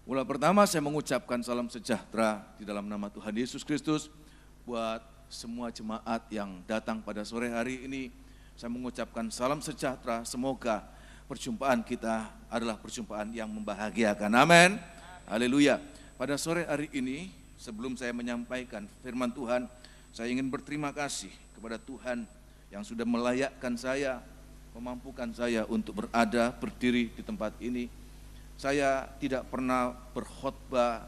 Mula pertama saya mengucapkan salam sejahtera di dalam nama Tuhan Yesus Kristus buat semua jemaat yang datang pada sore hari ini. Saya mengucapkan salam sejahtera, semoga perjumpaan kita adalah perjumpaan yang membahagiakan. Amin. Haleluya. Pada sore hari ini, sebelum saya menyampaikan firman Tuhan, saya ingin berterima kasih kepada Tuhan yang sudah melayakkan saya, memampukan saya untuk berada, berdiri di tempat ini. Saya tidak pernah berkhotbah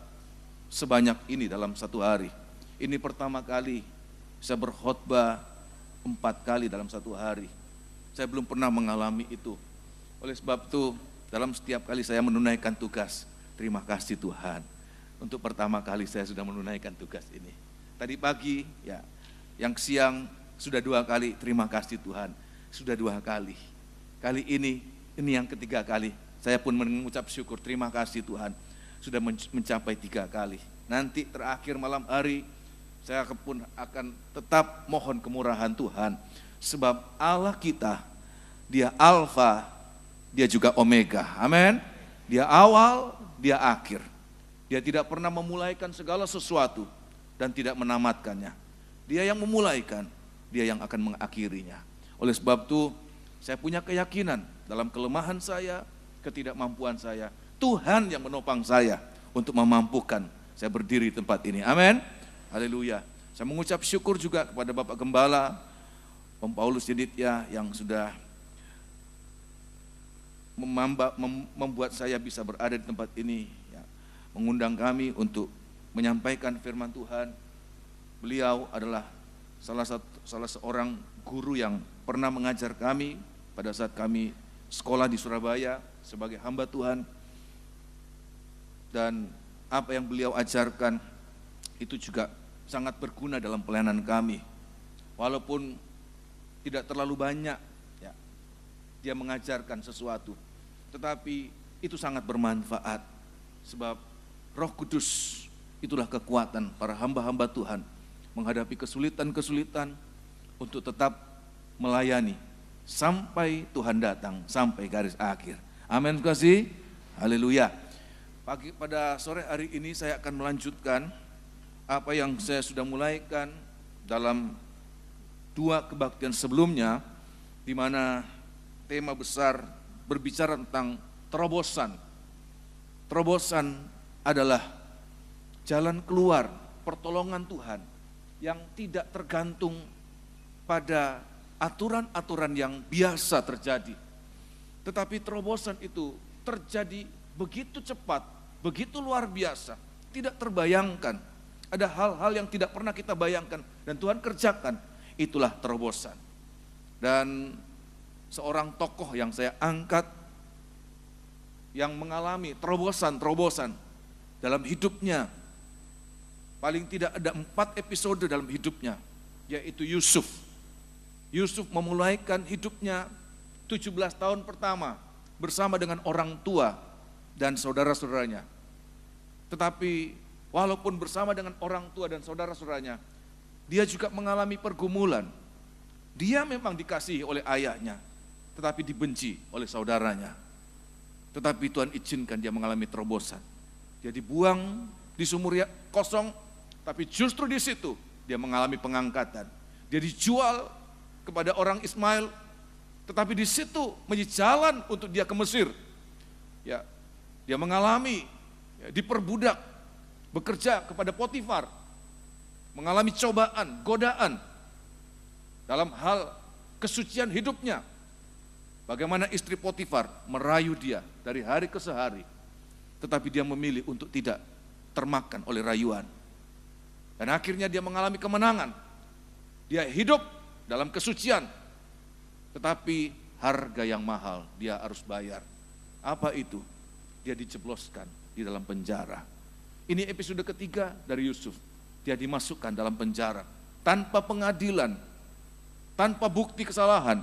sebanyak ini dalam satu hari. Ini pertama kali saya berkhotbah 4 kali dalam satu hari. Saya belum pernah mengalami itu. Oleh sebab itu, dalam setiap kali saya menunaikan tugas, terima kasih Tuhan. Untuk pertama kali saya sudah menunaikan tugas ini. Tadi pagi, ya, yang siang sudah 2 kali, terima kasih Tuhan. Sudah 2 kali. Kali ini yang ketiga kali. Saya pun mengucap syukur, terima kasih Tuhan. Sudah mencapai 3 kali. Nanti terakhir malam hari, saya pun akan tetap mohon kemurahan Tuhan. Sebab Allah kita, Dia Alfa, Dia juga Omega. Amin. Dia awal, Dia akhir. Dia tidak pernah memulaikan segala sesuatu dan tidak menamatkannya. Dia yang memulaikan, Dia yang akan mengakhirinya. Oleh sebab itu, saya punya keyakinan dalam kelemahan saya, ketidakmampuan saya, Tuhan yang menopang saya untuk memampukan saya berdiri di tempat ini. Amin. Haleluya. Saya mengucap syukur juga kepada Bapak Gembala, Om Paulus Jeditya yang sudah membuat saya bisa berada di tempat ini, ya, mengundang kami untuk menyampaikan firman Tuhan. Beliau adalah salah seorang guru yang pernah mengajar kami pada saat kami sekolah di Surabaya sebagai hamba Tuhan. Dan apa yang beliau ajarkan itu juga sangat berguna dalam pelayanan kami. Walaupun tidak terlalu banyak, ya, dia mengajarkan sesuatu, tetapi itu sangat bermanfaat. Sebab Roh Kudus itulah kekuatan para hamba-hamba Tuhan menghadapi kesulitan-kesulitan untuk tetap melayani sampai Tuhan datang, sampai garis akhir. Amin, kasih. Haleluya. Pada sore hari ini saya akan melanjutkan apa yang saya sudah mulaikan dalam 2 kebaktian sebelumnya, di mana tema besar berbicara tentang terobosan. Terobosan adalah jalan keluar, pertolongan Tuhan yang tidak tergantung pada aturan-aturan yang biasa terjadi. Tetapi terobosan itu terjadi begitu cepat, begitu luar biasa, tidak terbayangkan. Ada hal-hal yang tidak pernah kita bayangkan dan Tuhan kerjakan, itulah terobosan. Dan seorang tokoh yang saya angkat yang mengalami terobosan-terobosan dalam hidupnya, paling tidak ada 4 episode dalam hidupnya, yaitu Yusuf. Yusuf memulaikan hidupnya 17 tahun pertama bersama dengan orang tua dan saudara-saudaranya. Tetapi walaupun bersama dengan orang tua dan saudara-saudaranya, dia juga mengalami pergumulan. Dia memang dikasihi oleh ayahnya, tetapi dibenci oleh saudaranya. Tetapi Tuhan izinkan dia mengalami terobosan. Dia dibuang di sumur kosong, tapi justru di situ dia mengalami pengangkatan. Dia dijual kepada orang Ismail, tetapi di situ menjadi jalan untuk dia ke Mesir. Ya, dia mengalami, ya, diperbudak, bekerja kepada Potifar, mengalami cobaan, godaan dalam hal kesucian hidupnya. Bagaimana istri Potifar merayu dia dari hari ke hari, tetapi dia memilih untuk tidak termakan oleh rayuan. Dan akhirnya dia mengalami kemenangan. Dia hidup dalam kesucian, tetapi harga yang mahal dia harus bayar. Apa itu? Dia dijebloskan di dalam penjara. Ini episode ketiga dari Yusuf. Dia dimasukkan dalam penjara tanpa pengadilan, tanpa bukti kesalahan,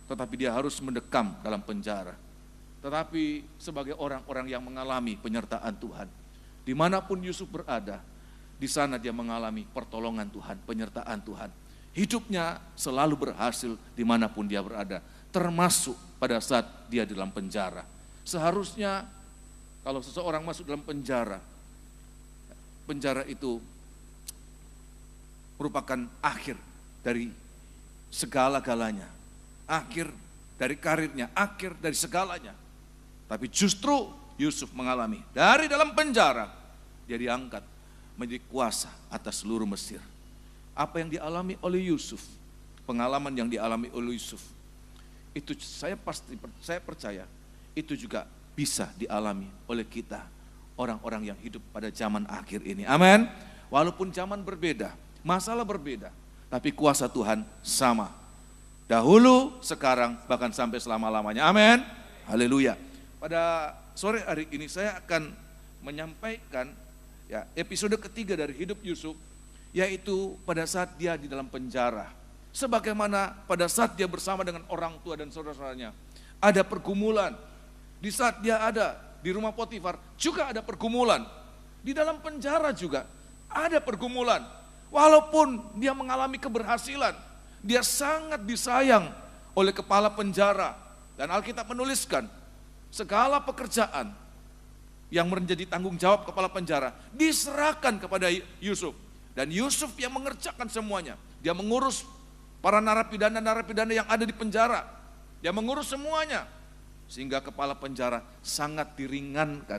tetapi dia harus mendekam dalam penjara. Tetapi sebagai orang-orang yang mengalami penyertaan Tuhan, dimanapun Yusuf berada, di sana dia mengalami pertolongan Tuhan, penyertaan Tuhan. Hidupnya selalu berhasil dimanapun dia berada, termasuk pada saat dia di dalam penjara. Seharusnya Kalau seseorang masuk dalam penjara, penjara itu merupakan akhir dari segala-galanya, akhir dari karirnya, akhir dari segalanya. Tapi justru Yusuf mengalami dari dalam penjara, dia diangkat menjadi kuasa atas seluruh Mesir. Apa yang dialami oleh Yusuf, pengalaman yang dialami oleh Yusuf, itu saya percaya itu juga bisa dialami oleh kita, orang-orang yang hidup pada zaman akhir ini. Amin. Walaupun zaman berbeda, masalah berbeda, tapi kuasa Tuhan sama. Dahulu, sekarang, bahkan sampai selama-lamanya. Amin. Haleluya. Pada sore hari ini saya akan menyampaikan episode ketiga dari hidup Yusuf, yaitu pada saat dia di dalam penjara. Sebagaimana pada saat dia bersama dengan orang tua dan saudara-saudaranya, ada pergumulan. Di saat dia ada di rumah Potifar, juga ada pergumulan. Di dalam penjara juga ada pergumulan. Walaupun dia mengalami keberhasilan, dia sangat disayang oleh kepala penjara. Dan Alkitab menuliskan, segala pekerjaan yang menjadi tanggung jawab kepala penjara diserahkan kepada Yusuf. Dan Yusuf yang mengerjakan semuanya. Dia mengurus para narapidana-narapidana yang ada di penjara. Dia mengurus semuanya. Sehingga kepala penjara sangat diringankan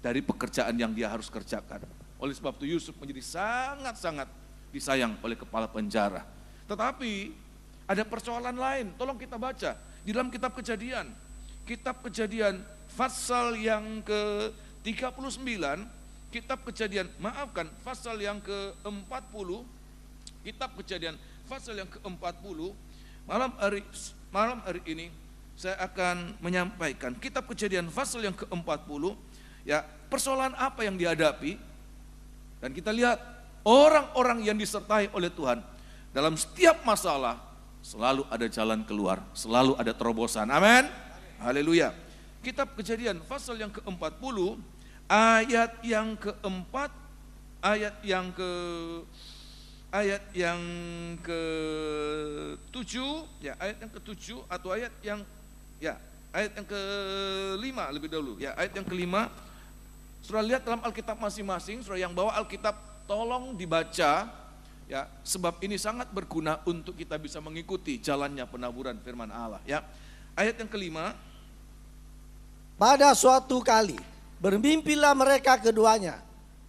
dari pekerjaan yang dia harus kerjakan. Oleh sebab itu Yusuf menjadi sangat-sangat disayang oleh kepala penjara. Tetapi ada persoalan lain, tolong kita baca di dalam kitab Kejadian. Kitab Kejadian pasal yang ke-39, kitab Kejadian, pasal yang ke-40, kitab Kejadian pasal yang ke-40, malam hari ini saya akan menyampaikan kitab Kejadian pasal yang ke-40, persoalan apa yang dihadapi. Dan kita lihat orang-orang yang disertai oleh Tuhan dalam setiap masalah selalu ada jalan keluar, selalu ada terobosan. Amin. Haleluya. Kitab Kejadian pasal yang ke-40 ayat yang ke-4, ayat yang ke-7, ayat yang ke-7 atau ayat yang ke-5 lebih dahulu. Ayat yang ke-5. Saudara lihat dalam Alkitab masing-masing, saudara yang bawa Alkitab tolong dibaca sebab ini sangat berguna untuk kita bisa mengikuti jalannya penaburan firman Allah. Ayat yang ke-5. Pada suatu kali bermimpilah mereka keduanya,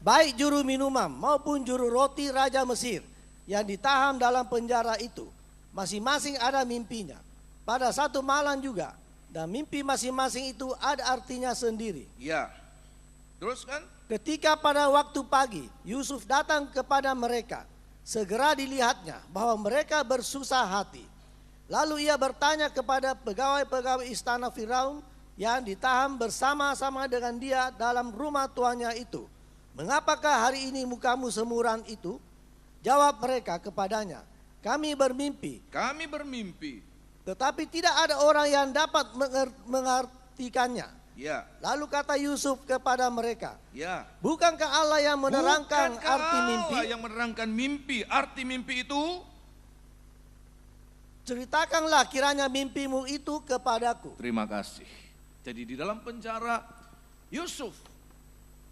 baik juru minuman maupun juru roti Raja Mesir yang ditahan dalam penjara itu. Masing-masing ada mimpinya pada satu malam juga, dan mimpi masing-masing itu ada artinya sendiri. Terus kan? Ketika pada waktu pagi Yusuf datang kepada mereka, segera dilihatnya bahwa mereka bersusah hati. Lalu ia bertanya kepada pegawai-pegawai istana Firaun yang ditahan bersama-sama dengan dia dalam rumah tuannya itu, "Mengapakah hari ini mukamu semuram itu?" Jawab mereka kepadanya, Kami bermimpi, tetapi tidak ada orang yang dapat mengartikannya." Lalu kata Yusuf kepada mereka, "Bukankah Allah yang menerangkan arti mimpi?" Allah yang menerangkan mimpi. Arti mimpi itu, "Ceritakanlah kiranya mimpimu itu kepadaku." Terima kasih. Jadi di dalam penjara Yusuf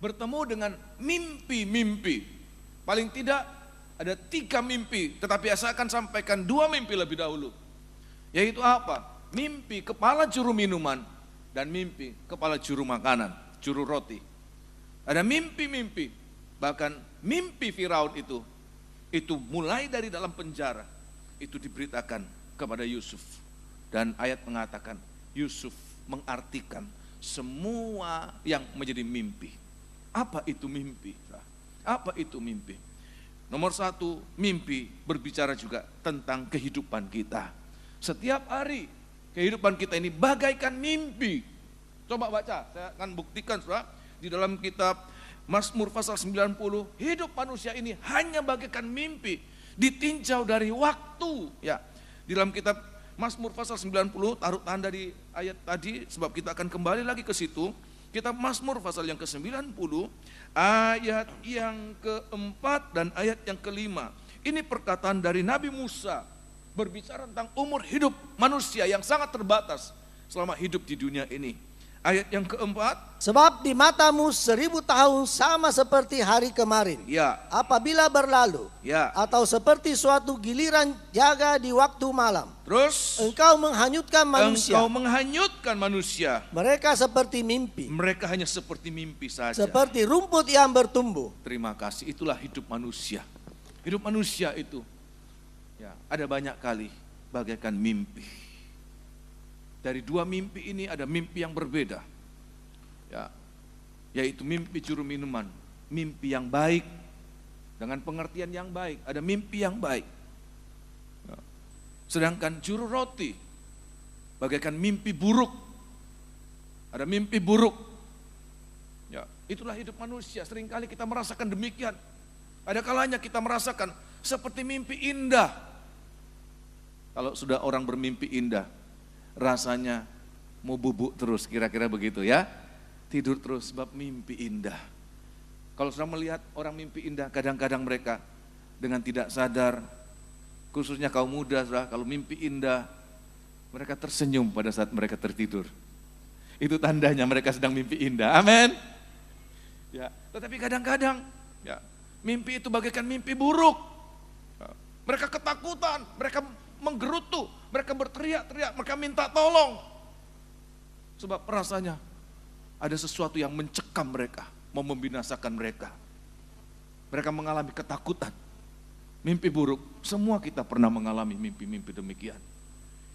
bertemu dengan mimpi-mimpi. Paling tidak ada 3 mimpi, tetapi saya akan sampaikan 2 mimpi lebih dahulu. Yaitu apa? Mimpi kepala juru minuman dan mimpi kepala juru makanan, juru roti. Ada mimpi-mimpi, bahkan mimpi Firaun itu mulai dari dalam penjara, itu diberitakan kepada Yusuf. Dan ayat mengatakan Yusuf mengartikan semua yang menjadi mimpi. Apa itu mimpi? Apa itu mimpi? Nomor 1, mimpi berbicara juga tentang kehidupan kita. Setiap hari kehidupan kita ini bagaikan mimpi. Coba baca, saya akan buktikan saudara. Di dalam kitab Mazmur pasal 90, hidup manusia ini hanya bagaikan mimpi, ditinjau dari waktu. Di dalam kitab Mazmur pasal 90, taruh tanda di ayat tadi, sebab kita akan kembali lagi ke situ. Kitab Mazmur pasal yang ke-90, ayat yang ke-4 dan ayat yang ke-5. Ini perkataan dari Nabi Musa, berbicara tentang umur hidup manusia yang sangat terbatas selama hidup di dunia ini. Ayat yang keempat. Sebab di matamu 1000 tahun sama seperti hari kemarin. Ya. Apabila berlalu. Ya. Atau seperti suatu giliran jaga di waktu malam. Terus. Engkau menghanyutkan manusia. Engkau menghanyutkan manusia. Mereka seperti mimpi. Mereka hanya seperti mimpi saja. Seperti rumput yang bertumbuh. Terima kasih. Itulah hidup manusia. Hidup manusia itu. Ya, ada banyak kali bagaikan mimpi. Dari dua mimpi ini ada mimpi yang berbeda, ya, yaitu mimpi juru minuman, mimpi yang baik, dengan pengertian yang baik, ada mimpi yang baik. Ya. Sedangkan juru roti, bagaikan mimpi buruk, ada mimpi buruk. Ya, itulah hidup manusia, seringkali kita merasakan demikian. Ada kalanya kita merasakan seperti mimpi indah. Kalau sudah orang bermimpi indah, rasanya mau bubuk terus, kira-kira begitu ya. Tidur terus sebab mimpi indah. Kalau sudah melihat orang mimpi indah, kadang-kadang mereka dengan tidak sadar, khususnya kaum muda, kalau mimpi indah, mereka tersenyum pada saat mereka tertidur. Itu tandanya mereka sedang mimpi indah. Amin. Ya, tetapi kadang-kadang ya, mimpi itu bagaikan mimpi buruk. Ya, mereka ketakutan, mereka menggerutu, mereka berteriak-teriak, mereka minta tolong. Sebab rasanya ada sesuatu yang mencekam mereka, mau membinasakan mereka. Mereka mengalami ketakutan, mimpi buruk. Semua kita pernah mengalami mimpi-mimpi demikian.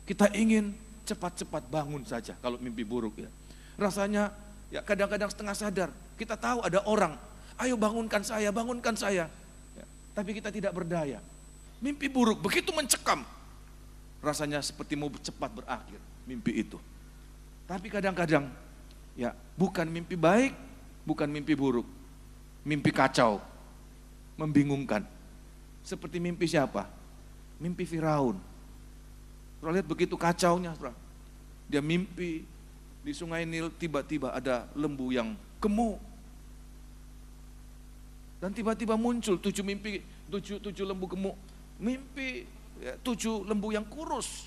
Kita ingin cepat-cepat bangun saja kalau mimpi buruk ya. Rasanya ya kadang-kadang setengah sadar, kita tahu ada orang, ayo bangunkan saya, bangunkan saya. Ya, tapi kita tidak berdaya. Mimpi buruk begitu mencekam. Rasanya seperti mau cepat berakhir mimpi itu. Tapi kadang-kadang ya bukan mimpi baik, bukan mimpi buruk. Mimpi kacau, membingungkan. Seperti mimpi siapa? Mimpi Firaun. Saudara lihat begitu kacaunya, saudara. Dia mimpi di Sungai Nil, tiba-tiba ada lembu yang gemuk. Dan tiba-tiba muncul 7 lembu gemuk. Mimpi ya, 7 lembu yang kurus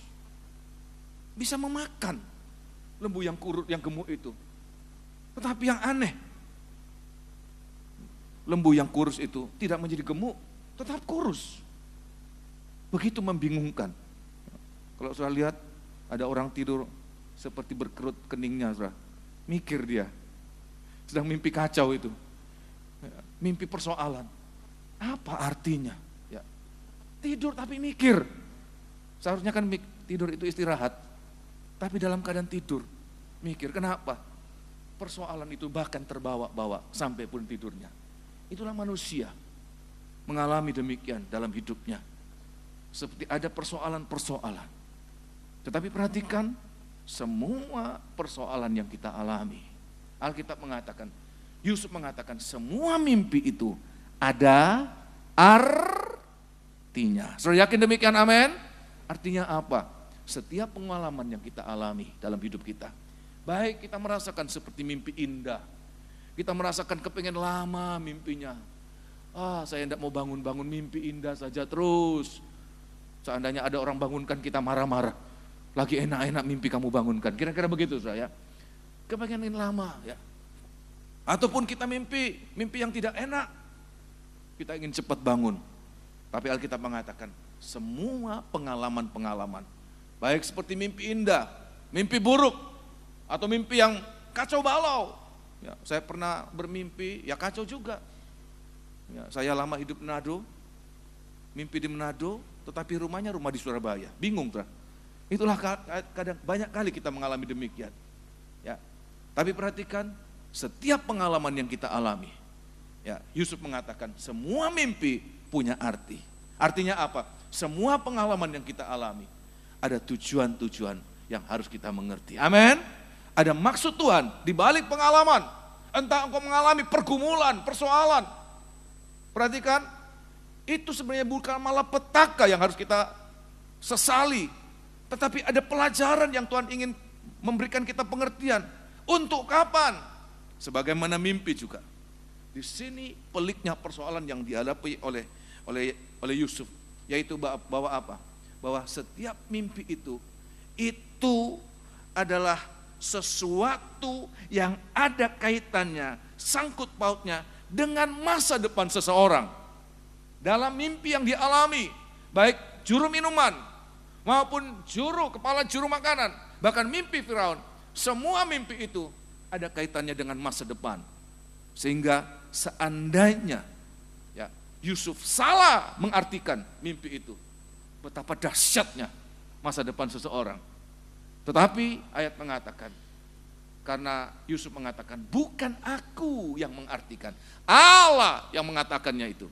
bisa memakan lembu yang kurus yang gemuk itu. Tetapi yang aneh, lembu yang kurus itu tidak menjadi gemuk, tetap kurus. Begitu membingungkan. Kalau saudara lihat ada orang tidur seperti berkerut keningnya, saudara. Mikir dia, sedang mimpi kacau itu. Mimpi persoalan. Apa artinya? Tidur tapi mikir. Seharusnya kan tidur itu istirahat. Tapi dalam keadaan tidur, mikir. Kenapa? Persoalan itu bahkan terbawa-bawa sampai pun tidurnya. Itulah manusia mengalami demikian dalam hidupnya. Seperti ada persoalan-persoalan. Tetapi perhatikan, semua persoalan yang kita alami. Alkitab mengatakan, Yusuf mengatakan semua mimpi itu ada artinya. Saudara yakin demikian, amin? Artinya apa? Setiap pengalaman yang kita alami dalam hidup kita, baik kita merasakan seperti mimpi indah, kita merasakan kepengen lama mimpinya. Saya tidak mau bangun-bangun mimpi indah saja terus. Seandainya ada orang bangunkan kita marah-marah, lagi enak-enak mimpi kamu bangunkan. Kira-kira begitu saya. Kepengenin lama ya. Ataupun kita mimpi yang tidak enak, kita ingin cepat bangun. Tapi Alkitab mengatakan semua pengalaman-pengalaman, baik seperti mimpi indah, mimpi buruk, atau mimpi yang kacau balau. Ya, saya pernah bermimpi, ya kacau juga. Ya, saya lama hidup di Manado, mimpi di Manado, tetapi rumahnya rumah di Surabaya. Bingung, terah. Itulah kadang banyak kali kita mengalami demikian. Ya, tapi perhatikan setiap pengalaman yang kita alami. Ya, Yusuf mengatakan semua mimpi punya arti. Artinya apa? Semua pengalaman yang kita alami ada tujuan-tujuan yang harus kita mengerti. Amin. Ada maksud Tuhan di balik pengalaman. Entah engkau mengalami pergumulan, persoalan. Perhatikan, itu sebenarnya bukan malah petaka yang harus kita sesali. Tetapi ada pelajaran yang Tuhan ingin memberikan kita pengertian. Untuk kapan? Sebagaimana mimpi juga. Di sini peliknya persoalan yang dihadapi oleh Yusuf, yaitu bahwa apa? Bahwa setiap mimpi itu adalah sesuatu yang ada kaitannya, sangkut pautnya dengan masa depan seseorang. Dalam mimpi yang dialami, baik juru minuman maupun kepala juru makanan, bahkan mimpi Firaun, semua mimpi itu ada kaitannya dengan masa depan. Sehingga seandainya ya, Yusuf salah mengartikan mimpi itu, betapa dahsyatnya masa depan seseorang. Tetapi ayat mengatakan, karena Yusuf mengatakan, bukan aku yang mengartikan, Allah yang mengatakannya itu,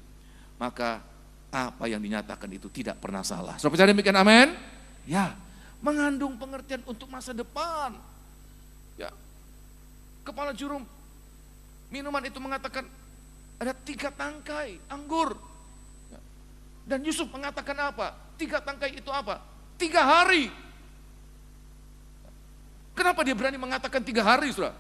maka apa yang dinyatakan itu tidak pernah salah. Saudara percaya demikian, amin? Ya, mengandung pengertian untuk masa depan. Ya, kepala juru minuman itu mengatakan ada 3 tangkai anggur. Ya. Dan Yusuf mengatakan apa? 3 tangkai itu apa? 3 hari. Kenapa dia berani mengatakan 3 hari, saudara?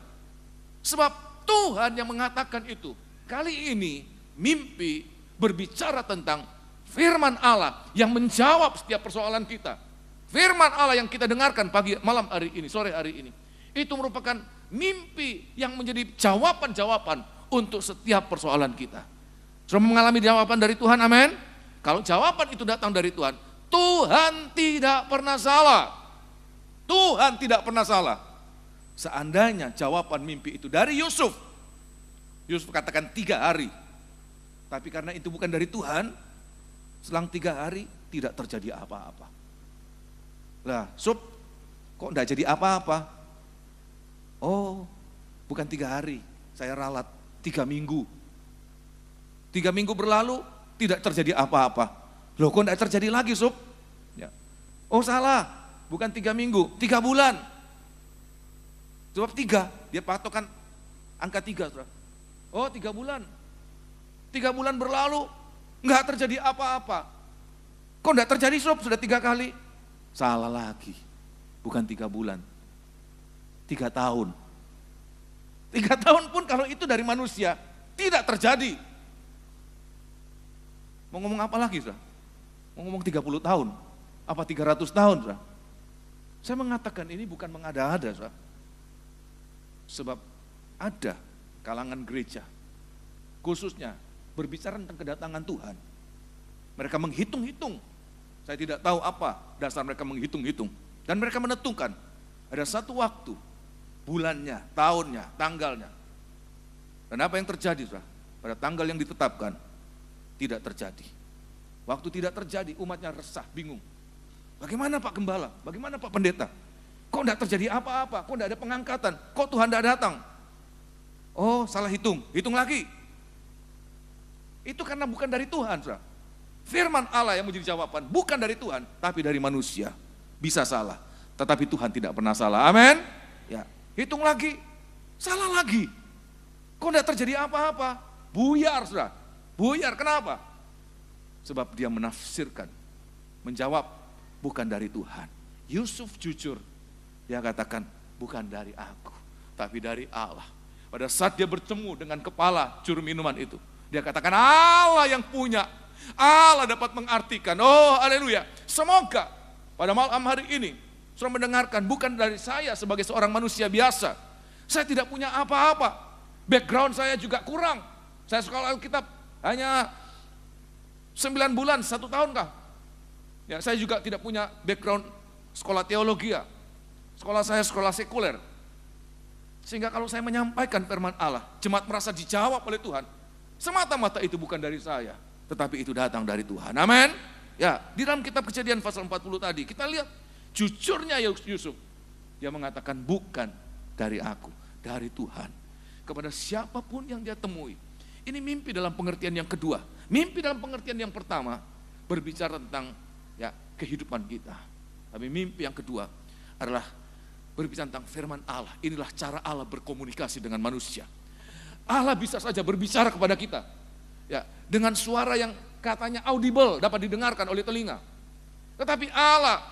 Sebab Tuhan yang mengatakan itu. Kali ini mimpi berbicara tentang firman Allah yang menjawab setiap persoalan kita. Firman Allah yang kita dengarkan malam hari ini, sore hari ini. Itu merupakan mimpi yang menjadi jawaban-jawaban untuk setiap persoalan kita. Sudah mengalami jawaban dari Tuhan, amin? Kalau jawaban itu datang dari Tuhan, Tuhan tidak pernah salah. Tuhan tidak pernah salah. Seandainya jawaban mimpi itu dari Yusuf, Yusuf katakan 3 hari. Tapi karena itu bukan dari Tuhan, selang 3 hari tidak terjadi apa-apa. Lah, kok enggak jadi apa-apa? Oh, bukan 3 hari, saya ralat 3 minggu. 3 minggu berlalu, tidak terjadi apa-apa. Loh, kok enggak terjadi lagi, Ya. Oh, salah. Bukan 3 minggu, 3 bulan. Sebab 3, dia patokan angka 3. Saudara. Oh, 3 bulan. 3 bulan berlalu, enggak terjadi apa-apa. Kok enggak terjadi, sudah 3 kali? Salah lagi, bukan 3 bulan, 3 tahun. 3 tahun pun kalau itu dari manusia, tidak terjadi. Mau ngomong apa lagi, saudara? Mau ngomong 30 tahun, apa 300 tahun, saudara? Saya mengatakan ini bukan mengada-ada, saudara. Sebab ada kalangan gereja, khususnya berbicara tentang kedatangan Tuhan. Mereka menghitung-hitung, saya tidak tahu apa dasar mereka menghitung-hitung. Dan mereka menentukan, ada satu waktu, bulannya, tahunnya, tanggalnya. Dan apa yang terjadi, saudara? Pada tanggal yang ditetapkan, tidak terjadi. Waktu tidak terjadi, umatnya resah, bingung. Bagaimana Pak Gembala? Bagaimana Pak Pendeta? Kok enggak terjadi apa-apa? Kok enggak ada pengangkatan? Kok Tuhan enggak datang? Oh, salah hitung. Hitung lagi. Itu karena bukan dari Tuhan, saudara. Firman Allah yang menjadi jawaban, bukan dari Tuhan, tapi dari manusia. Bisa salah, tetapi Tuhan tidak pernah salah. Amin? Ya, hitung lagi. Salah lagi. Kok enggak terjadi apa-apa? Buyar, saudara. Buyar, kenapa? Sebab dia menafsirkan, menjawab, bukan dari Tuhan. Yusuf jujur, dia katakan bukan dari aku, tapi dari Allah. Pada saat dia bertemu dengan kepala juru minuman itu, dia katakan Allah yang punya, Allah dapat mengartikan. Oh haleluya, semoga pada malam hari ini sudah mendengarkan bukan dari saya sebagai seorang manusia biasa. Saya tidak punya apa-apa, background saya juga kurang. Saya sekolah Alkitab hanya 9 bulan, 1 tahun kah? Ya, saya juga tidak punya background sekolah teologi. Sekolah saya sekolah sekuler. Sehingga kalau saya menyampaikan firman Allah, jemaat merasa dijawab oleh Tuhan. Semata-mata itu bukan dari saya, tetapi itu datang dari Tuhan. Amin. Ya, di dalam kitab Kejadian pasal 40 tadi, kita lihat jujurnya Yusuf. Dia mengatakan bukan dari aku, dari Tuhan. Kepada siapapun yang dia temui. Ini mimpi dalam pengertian yang kedua. Mimpi dalam pengertian yang pertama berbicara tentang ya kehidupan kita. Tapi mimpi yang kedua adalah berbicara tentang firman Allah. Inilah cara Allah berkomunikasi dengan manusia. Allah bisa saja berbicara kepada kita ya dengan suara yang katanya audible, dapat didengarkan oleh telinga. Tetapi Allah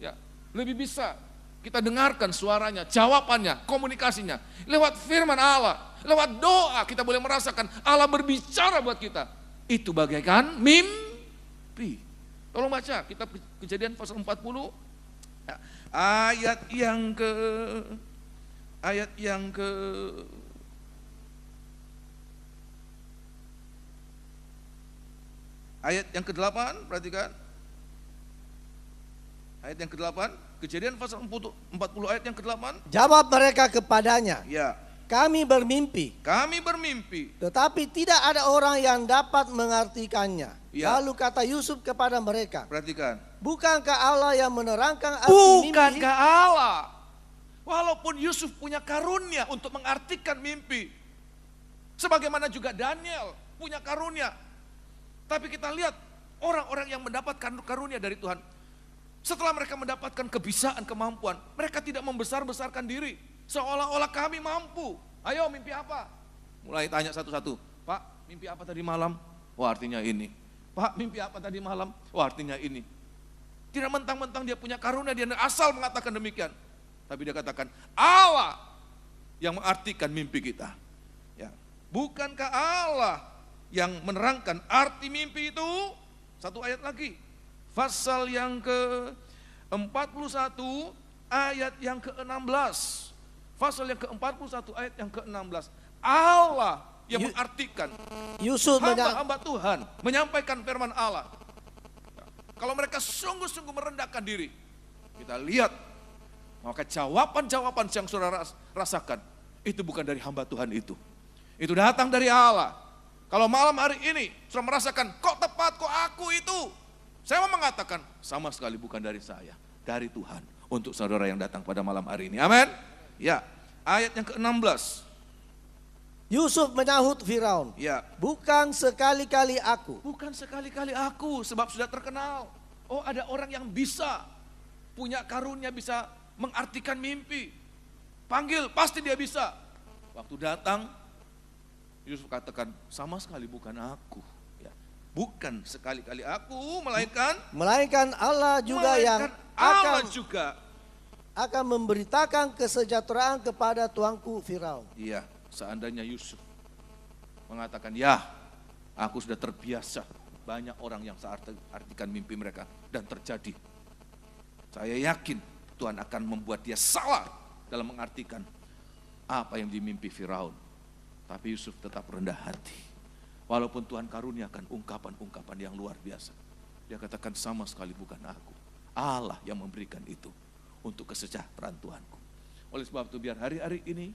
ya lebih bisa kita dengarkan suaranya, jawabannya, komunikasinya lewat firman Allah, lewat doa kita boleh merasakan Allah berbicara buat kita. Itu bagaikan mimpi. Tolong baca kitab Kejadian pasal 40 ayat yang ayat yang ke-8, perhatikan. Ayat yang ke-8, Kejadian pasal 40 ayat yang ke-8. Jawab mereka kepadanya, Ya, kami bermimpi, tetapi tidak ada orang yang dapat mengartikannya. Ya. Lalu kata Yusuf kepada mereka, perhatikan. bukankah Allah yang menerangkan arti mimpi? Bukankah Allah, walaupun Yusuf punya karunia untuk mengartikan mimpi, sebagaimana juga Daniel punya karunia, tapi kita lihat orang-orang yang mendapatkan karunia dari Tuhan, setelah mereka mendapatkan kebisaan, kemampuan, mereka tidak membesar-besarkan diri, seolah-olah kami mampu. Ayo, mimpi apa? Mulai tanya satu-satu. Pak, mimpi apa tadi malam? Wah, artinya ini. Pak, mimpi apa tadi malam? Wah, artinya ini. Tidak mentang-mentang dia punya karunia, dia asal mengatakan demikian. Tapi dia katakan, Allah yang mengartikan mimpi kita. Ya. Bukankah Allah yang menerangkan arti mimpi itu? Satu ayat lagi. Pasal yang ke-41 ayat yang ke-16. Pasal yang ke-41 ayat yang ke-16. Allah yang mengartikan. Yusuf hamba-hamba Tuhan menyampaikan firman Allah. Kalau mereka sungguh-sungguh merendahkan diri, kita lihat, maka jawaban-jawaban yang saudara rasakan, itu bukan dari hamba Tuhan itu. Itu datang dari Allah. Kalau malam hari ini, saudara merasakan, kok tepat, kok aku itu? Saya mau mengatakan, sama sekali bukan dari saya, dari Tuhan. Untuk saudara yang datang pada malam hari ini, amin? Ya, ayat yang ke-16. Yusuf menyahut Firaun, ya, bukan sekali-kali aku. Bukan sekali-kali aku, sebab sudah terkenal. Oh, ada orang yang bisa, punya karunia, bisa mengartikan mimpi. Panggil, pasti dia bisa. Waktu datang, Yusuf katakan, sama sekali bukan aku. Ya, bukan sekali-kali aku, melainkan Allah juga akan memberitakan kesejahteraan kepada tuanku Firaun. Iya. Seandainya Yusuf mengatakan, ya, aku sudah terbiasa, banyak orang yang saya artikan mimpi mereka, dan terjadi. Saya yakin Tuhan akan membuat dia salah dalam mengartikan apa yang dimimpi Firaun. Tapi Yusuf tetap rendah hati. Walaupun Tuhan karuniakan ungkapan-ungkapan yang luar biasa. Dia katakan, sama sekali bukan aku. Allah yang memberikan itu untuk kesejahteraan Tuhanku. Oleh sebab itu, biar hari-hari ini,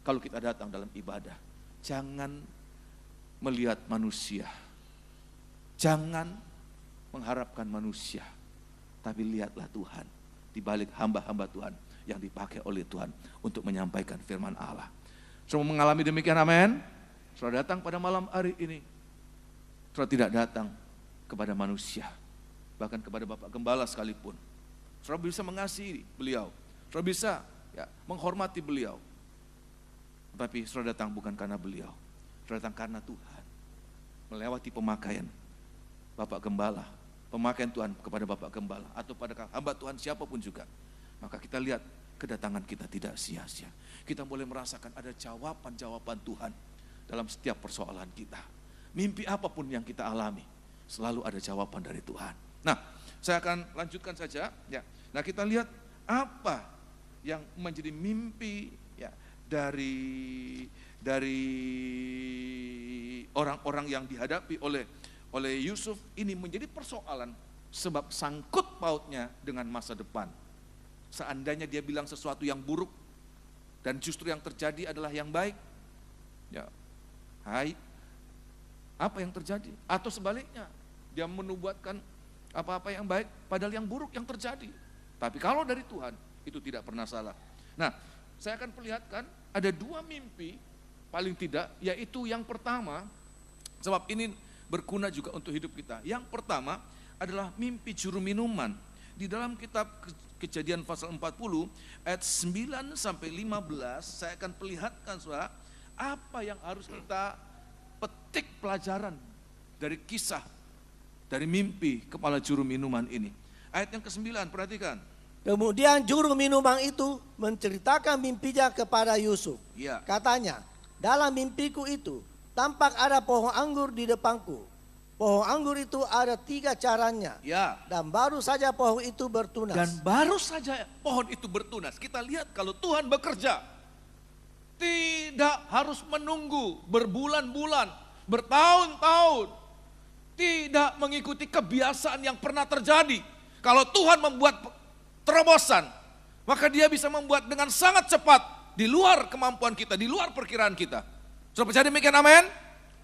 kalau kita datang dalam ibadah, jangan melihat manusia, jangan mengharapkan manusia, tapi lihatlah Tuhan di balik hamba-hamba Tuhan yang dipakai oleh Tuhan untuk menyampaikan firman Allah. Saudara mengalami demikian, amin? Saudara datang pada malam hari ini, saudara tidak datang kepada manusia, bahkan kepada Bapak Gembala sekalipun. Saudara bisa mengasihi beliau, saudara bisa menghormati beliau. Tapi saudara datang bukan karena beliau, saudara datang karena Tuhan. Melewati pemakaian Bapak Gembala, pemakaian Tuhan kepada Bapak Gembala, atau pada hamba Tuhan siapapun juga. Maka kita lihat kedatangan kita tidak sia-sia. Kita boleh merasakan ada jawaban-jawaban Tuhan dalam setiap persoalan kita. Mimpi apapun yang kita alami, selalu ada jawaban dari Tuhan. Nah, saya akan lanjutkan saja. Ya. Nah, kita lihat apa yang menjadi mimpi dari orang-orang yang dihadapi oleh Yusuf ini menjadi persoalan sebab sangkut pautnya dengan masa depan. Seandainya dia bilang sesuatu yang buruk dan justru yang terjadi adalah yang baik, ya, apa yang terjadi? Atau sebaliknya, dia menubuatkan apa-apa yang baik padahal yang buruk yang terjadi. Tapi kalau dari Tuhan itu tidak pernah salah. Nah, saya akan perlihatkan ada dua mimpi paling tidak, yaitu yang pertama, sebab ini berguna juga untuk hidup kita. Yang pertama adalah mimpi juru minuman. Di dalam kitab Kejadian pasal 40 ayat 9 sampai 15, saya akan perlihatkan saudara apa yang harus kita petik pelajaran dari kisah, dari mimpi kepala juru minuman ini. Ayat yang ke-9, perhatikan. Kemudian juru minuman itu menceritakan mimpinya kepada Yusuf. Ya. Katanya, dalam mimpiku itu tampak ada pohon anggur di depanku. Pohon anggur itu ada 3 caranya. Ya. Dan baru saja pohon itu bertunas. Dan baru saja pohon itu bertunas. Kita lihat kalau Tuhan bekerja, Tidak harus menunggu berbulan-bulan, bertahun-tahun. Tidak mengikuti kebiasaan yang pernah terjadi. Kalau Tuhan membuat terobosan, maka dia bisa membuat dengan sangat cepat di luar kemampuan kita, di luar perkiraan kita. Sudah percaya demikian, amin?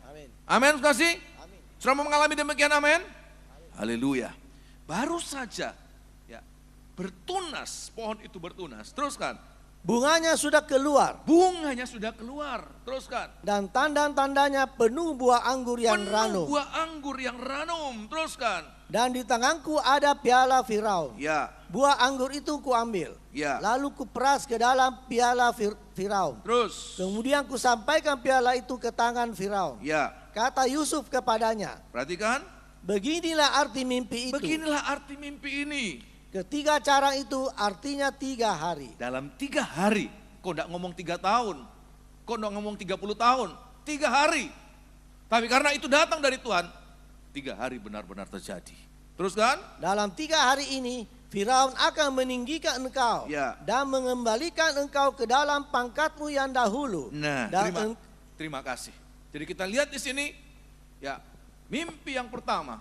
Amin. Amin, kasih. Amin. Sudah mengalami demikian, amin? Haleluya. Baru saja ya bertunas, pohon itu bertunas. Teruskan. Bunganya sudah keluar. Bunganya sudah keluar. Teruskan. Dan tanda-tandanya penuh buah anggur yang ranum. Penuh buah anggur yang ranum. Teruskan. Dan di tanganku ada piala Firaun. Ya. Buah anggur itu kuambil. Ya. Lalu kuperas ke dalam piala Firaun. Terus. Kemudian kusampaikan piala itu ke tangan Firaun. Ya. Kata Yusuf kepadanya, Perhatikan. beginilah arti mimpi itu. Beginilah arti mimpi ini. Ketiga cara itu artinya 3 hari. Dalam 3 hari. Kok enggak ngomong 3 tahun? Kok enggak ngomong 30 tahun? 3 hari. Tapi karena itu datang dari Tuhan, 3 hari benar-benar terjadi. Teruskan. Dalam 3 hari ini Firaun akan meninggikan engkau Ya. dan mengembalikan engkau ke dalam pangkatmu yang dahulu. Nah, Dan terima kasih. Jadi kita lihat di sini, ya mimpi yang pertama,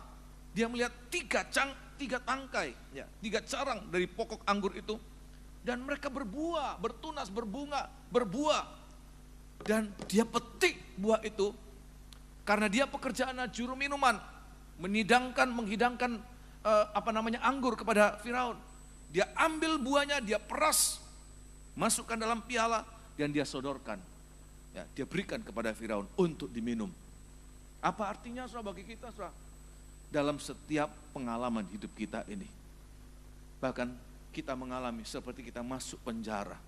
dia melihat 3 tangkai, ya, 3 carang dari pokok anggur itu, dan mereka berbuah, bertunas, berbunga, berbuah, dan dia petik buah itu, karena dia pekerjaannya juru minuman, menghidangkan anggur kepada Firaun. Dia ambil buahnya, dia peras, masukkan dalam piala, dan dia sodorkan. Ya, dia berikan kepada Firaun untuk diminum. Apa artinya saudara bagi kita, saudara? Dalam setiap pengalaman hidup kita ini. Bahkan kita mengalami seperti kita masuk penjara.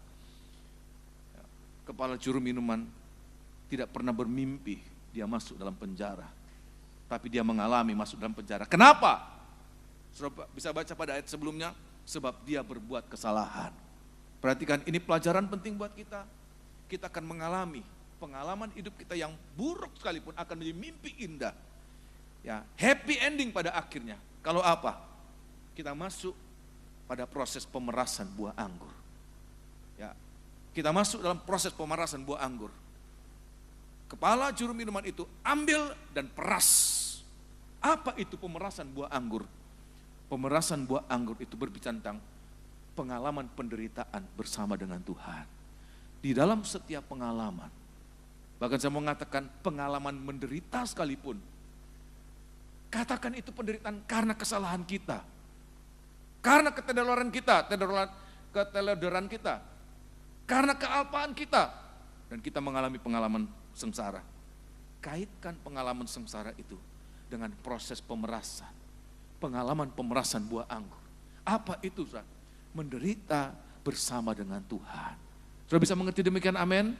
Ya, kepala juru minuman tidak pernah bermimpi dia masuk dalam penjara. Tapi dia mengalami masuk dalam penjara. Kenapa? Saudara bisa baca pada ayat sebelumnya. Sebab dia berbuat kesalahan. Perhatikan, ini pelajaran penting buat kita. Kita akan mengalami pengalaman hidup kita yang buruk sekalipun akan menjadi mimpi indah. Ya, happy ending pada akhirnya. Kalau apa? Kita masuk pada proses pemerasan buah anggur. Ya, kita masuk dalam proses pemerasan buah anggur. Kepala juru minuman itu ambil dan peras. Apa itu pemerasan buah anggur? Pemerasan buah anggur itu berbicara tentang pengalaman penderitaan bersama dengan Tuhan. Di dalam setiap pengalaman, bahkan saya mau mengatakan pengalaman menderita sekalipun, katakan itu penderitaan karena kesalahan kita, karena keteledoran kita, karena kealpaan kita, dan kita mengalami pengalaman sengsara. Kaitkan pengalaman sengsara itu dengan proses pemerasan, pengalaman pemerasan buah anggur. Apa itu, saudara? Menderita bersama dengan Tuhan. Sudah bisa mengerti demikian, amin?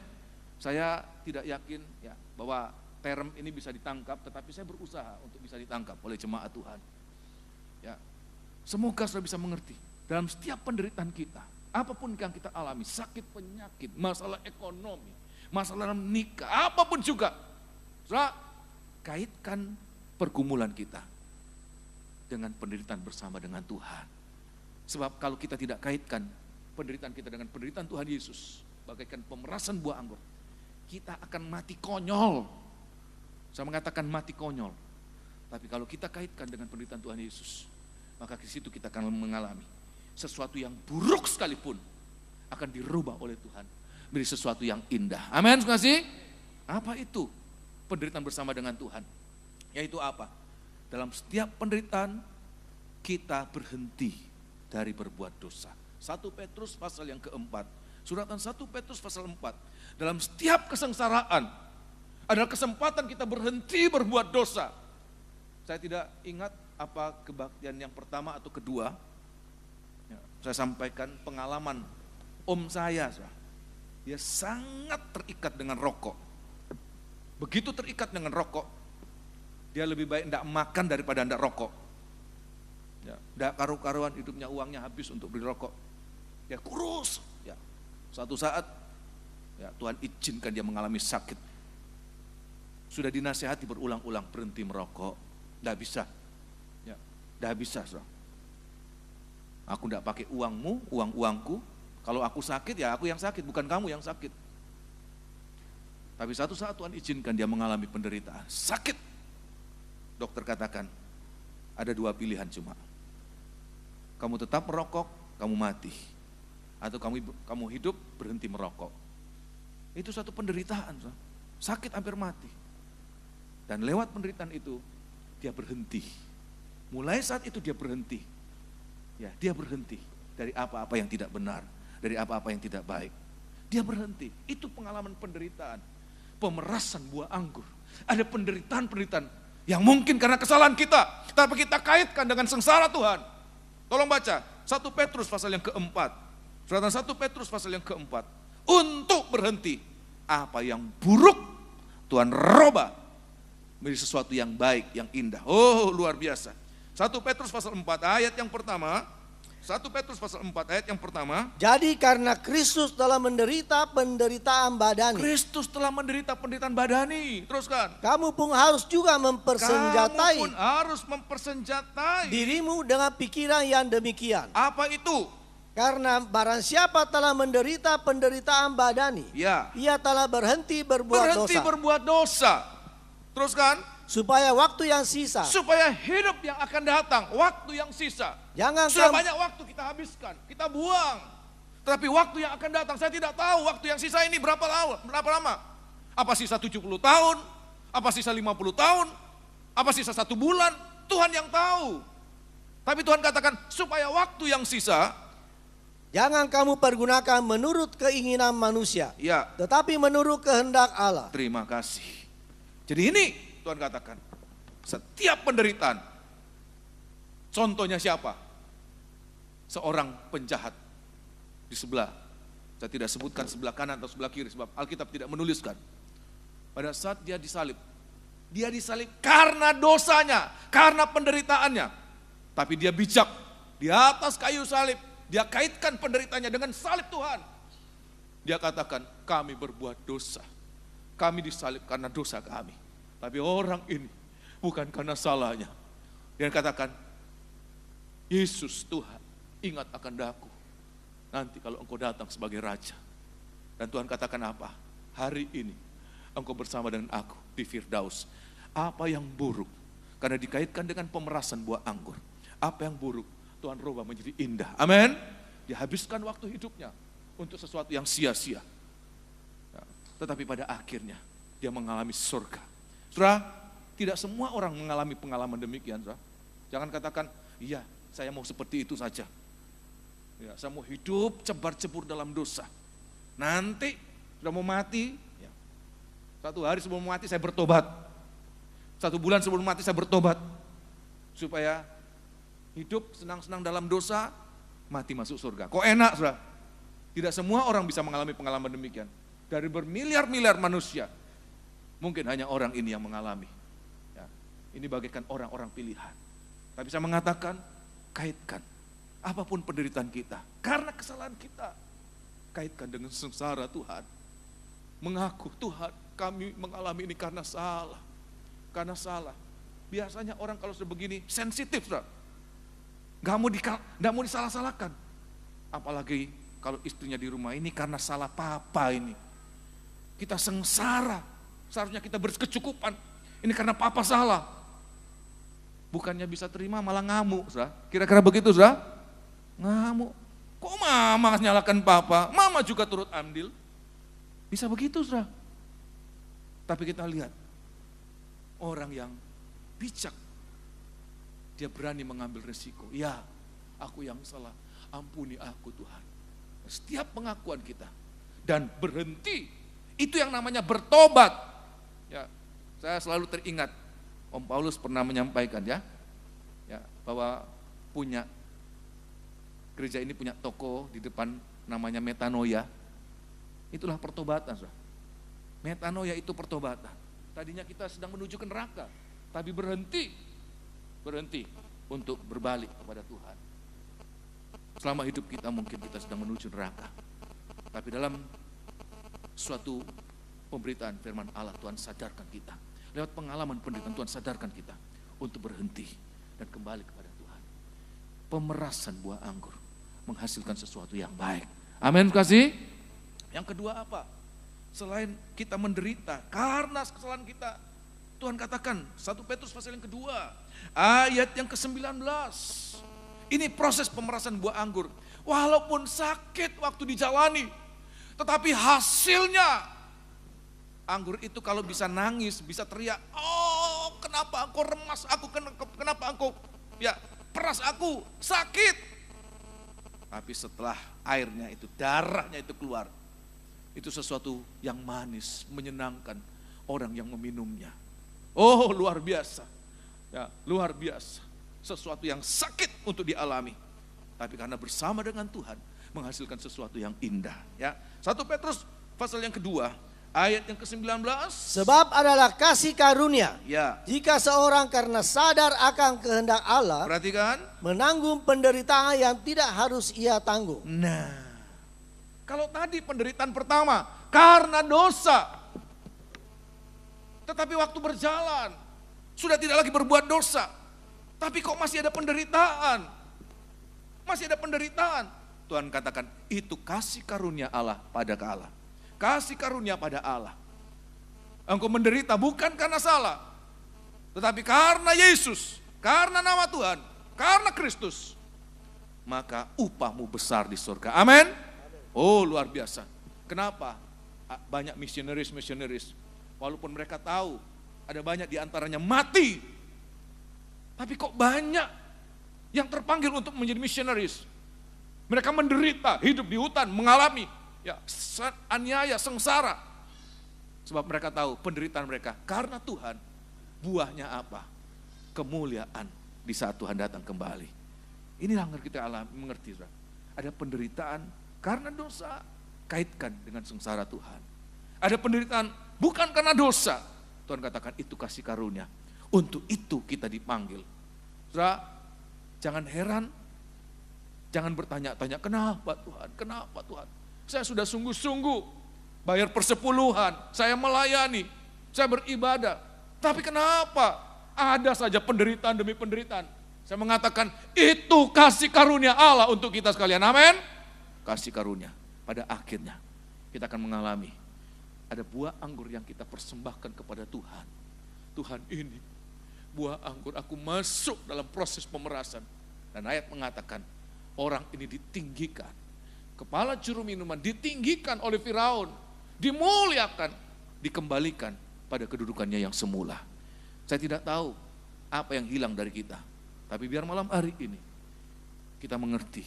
Saya tidak yakin ya bahwa term ini bisa ditangkap, tetapi saya berusaha untuk bisa ditangkap oleh jemaat Tuhan. Ya, semoga sudah bisa mengerti dalam setiap penderitaan kita, apapun yang kita alami, sakit, penyakit, masalah ekonomi, masalah nikah, apapun juga, saudara, kaitkan pergumulan kita dengan penderitaan bersama dengan Tuhan. Sebab kalau kita tidak kaitkan penderitaan kita dengan penderitaan Tuhan Yesus, bagaikan pemerasan buah anggur, kita akan mati konyol. Saya mengatakan mati konyol. Tapi kalau kita kaitkan dengan penderitaan Tuhan Yesus, maka di situ kita akan mengalami sesuatu yang buruk sekalipun akan dirubah oleh Tuhan menjadi sesuatu yang indah. Amin, kasih. Apa itu penderitaan bersama dengan Tuhan? Yaitu apa? Dalam setiap penderitaan kita berhenti dari berbuat dosa. 1 Petrus pasal yang keempat. Suratan 1 Petrus pasal 4. Dalam setiap kesengsaraan adalah kesempatan kita berhenti berbuat dosa. Saya tidak ingat apa kebaktian yang pertama atau kedua. Ya, saya sampaikan pengalaman om saya. Dia sangat terikat dengan rokok. Begitu terikat dengan rokok, dia lebih baik tidak makan daripada tidak rokok. Ya, tidak karu-karuan hidupnya, uangnya habis untuk beli rokok. Dia kurus. Ya, suatu saat ya, Tuhan izinkan dia mengalami sakit. Sudah dinasihati berulang-ulang berhenti merokok, tidak bisa. Ya, tidak bisa. So. Aku tidak pakai uangmu, uangku. Kalau aku sakit ya aku yang sakit, bukan kamu yang sakit. Tapi satu saat Tuhan izinkan dia mengalami penderitaan, sakit. Dokter katakan, ada dua pilihan cuma. Kamu tetap merokok, kamu mati. Atau kamu hidup, berhenti merokok. Itu satu penderitaan, sakit hampir mati. Dan lewat penderitaan itu, dia berhenti. Mulai saat itu dia berhenti. Ya, dia berhenti dari apa-apa yang tidak benar, dari apa-apa yang tidak baik. Dia berhenti. Itu pengalaman penderitaan. Pemerasan buah anggur. Ada penderitaan-penderitaan yang mungkin karena kesalahan kita, tapi kita kaitkan dengan sengsara Tuhan. Tolong baca 1 Petrus pasal yang keempat. Suratan 1 Petrus pasal yang keempat. Untuk berhenti apa yang buruk Tuhan robah menjadi sesuatu yang baik, yang indah. Oh, luar biasa. 1 Petrus pasal 4 ayat yang pertama. 1 Petrus pasal 4 ayat yang pertama. Jadi karena Kristus telah menderita penderitaan badani. Kristus telah menderita penderitaan badani. Teruskan. Kamu pun harus juga Kamu mempersenjatai pun harus mempersenjatai dirimu dengan pikiran yang demikian. apa itu? Karena barang siapa telah menderita penderitaan badani, Ya. ia telah berhenti berbuat Berhenti dosa. berbuat dosa. Teruskan. Supaya waktu yang sisa, Supaya hidup yang akan datang, waktu yang sisa. jangan Sudah kamu banyak waktu kita habiskan, kita buang. Tapi waktu yang akan datang, saya tidak tahu waktu yang sisa ini berapa lama. Apa sisa 70 tahun? Apa sisa 50 tahun? Apa sisa 1 bulan? Tuhan yang tahu. Tapi Tuhan katakan, supaya waktu yang sisa, jangan kamu pergunakan menurut keinginan manusia, ya, tetapi menurut kehendak Allah. terima kasih. Jadi ini Tuhan katakan, setiap penderitaan, contohnya siapa? Seorang penjahat di sebelah, saya tidak sebutkan sebelah kanan atau sebelah kiri, sebab Alkitab tidak menuliskan. Pada saat dia disalib karena dosanya, karena penderitaannya. Tapi dia bijak, di atas kayu salib, dia kaitkan penderitaannya dengan salib Tuhan. Dia katakan, kami berbuat dosa. Kami disalib karena dosa kami. Tapi orang ini bukan karena salahnya. Dia katakan, Yesus Tuhan, ingat akan daku. Nanti kalau engkau datang sebagai raja. Dan Tuhan katakan apa? Hari ini engkau bersama dengan aku di Firdaus. Apa yang buruk? Karena dikaitkan dengan pemerasan buah anggur. Apa yang buruk? Tuhan rubah menjadi indah. Amin. Dihabiskan waktu hidupnya untuk sesuatu yang sia-sia. Tetapi pada akhirnya dia mengalami surga. Saudara, tidak semua orang mengalami pengalaman demikian. Saudara. Jangan katakan, iya saya mau seperti itu saja. Ya, saya mau hidup cebar-cebur dalam dosa. Nanti sudah mau mati, ya, 1 hari sebelum mati saya bertobat. 1 bulan sebelum mati saya bertobat. Supaya hidup senang-senang dalam dosa, mati masuk surga. Kok enak, saudara? Tidak semua orang bisa mengalami pengalaman demikian. Dari bermiliar-miliar manusia, mungkin hanya orang ini yang mengalami. Ya, ini bagaikan orang-orang pilihan. Tapi saya mengatakan, kaitkan apapun penderitaan kita, karena kesalahan kita, kaitkan dengan sengsara Tuhan. Mengaku, Tuhan kami mengalami ini karena salah. Karena salah. Biasanya orang kalau sudah begini, sensitif. Nggak mau disalah-salahkan. Apalagi kalau istrinya di rumah ini karena salah papa ini. Kita sengsara, seharusnya kita berkecukupan. Ini karena papa salah. Bukannya bisa terima malah ngamuk, saudara. Kira-kira begitu, saudara? Ngamuk. Kok mama nyalakan papa? Mama juga turut andil. Bisa begitu, saudara. Tapi kita lihat, orang yang bijak, dia berani mengambil resiko. Ya, aku yang salah, ampuni aku Tuhan. Setiap pengakuan kita dan berhenti, itu yang namanya bertobat. Ya, saya selalu teringat Om Paulus pernah menyampaikan ya bahwa gereja ini punya toko di depan namanya metanoia. Itulah pertobatan, saudara. Metanoia itu pertobatan. Tadinya kita sedang menuju ke neraka, tapi berhenti untuk berbalik kepada Tuhan. Selama hidup kita mungkin kita sedang menuju neraka, tapi dalam suatu pemberitaan firman Allah, Tuhan sadarkan kita. Lewat pengalaman penderitaan Tuhan sadarkan kita untuk berhenti dan kembali kepada Tuhan. Pemerasan buah anggur menghasilkan sesuatu yang baik. Amin, kasih. Yang kedua apa? selain kita menderita karena kesalahan kita. Tuhan katakan 1 Petrus pasal yang kedua ayat yang ke-19. Ini proses pemerasan buah anggur. Walaupun sakit waktu dijalani, tetapi hasilnya anggur itu kalau bisa nangis, bisa teriak, oh kenapa engkau remas aku, kenapa engkau ya peras aku, sakit. Tapi setelah airnya itu, darahnya itu keluar, itu sesuatu yang manis, menyenangkan orang yang meminumnya. Oh luar biasa, ya luar biasa. Sesuatu yang sakit untuk dialami, tapi karena bersama dengan Tuhan menghasilkan sesuatu yang indah. Ya, 1 Petrus pasal yang kedua ayat yang ke-19. Sebab adalah kasih karunia. Ya. Jika seorang karena sadar akan kehendak Allah, Perhatikan, menanggung penderitaan yang tidak harus ia tanggung. nah, kalau tadi penderitaan pertama karena dosa, tetapi waktu berjalan sudah tidak lagi berbuat dosa, tapi kok masih ada penderitaan, masih ada penderitaan. Tuhan katakan itu kasih karunia Allah pada Allah, kasih karunia pada Allah. Engkau menderita bukan karena salah, tetapi karena Yesus, karena nama Tuhan, karena Kristus, maka upahmu besar di surga. Amin. Oh luar biasa. Kenapa banyak misionaris, walaupun mereka tahu ada banyak diantaranya mati, tapi kok banyak yang terpanggil untuk menjadi misionaris. Mereka menderita, hidup di hutan, mengalami ya aniaya, sengsara. Sebab mereka tahu penderitaan mereka karena Tuhan, buahnya apa? Kemuliaan di saat Tuhan datang kembali. Inilah yang kita alami, mengerti. Ada penderitaan karena dosa, kaitkan dengan sengsara Tuhan. Ada penderitaan bukan karena dosa, Tuhan katakan itu kasih karunia. Untuk itu kita dipanggil. Saudara, jangan heran, jangan bertanya-tanya, kenapa Tuhan? Saya sudah sungguh-sungguh bayar persepuluhan, saya melayani, saya beribadah. Tapi kenapa ada saja penderitaan demi penderitaan? Saya mengatakan itu kasih karunia Allah untuk kita sekalian, amin. Kasih karunia, pada akhirnya kita akan mengalami ada buah anggur yang kita persembahkan kepada Tuhan. Tuhan, ini buah anggur, aku masuk dalam proses pemerasan. Dan ayat mengatakan orang ini ditinggikan, kepala juru minuman ditinggikan oleh Firaun, dimuliakan, dikembalikan pada kedudukannya yang semula. Saya tidak tahu apa yang hilang dari kita, tapi biar malam hari ini kita mengerti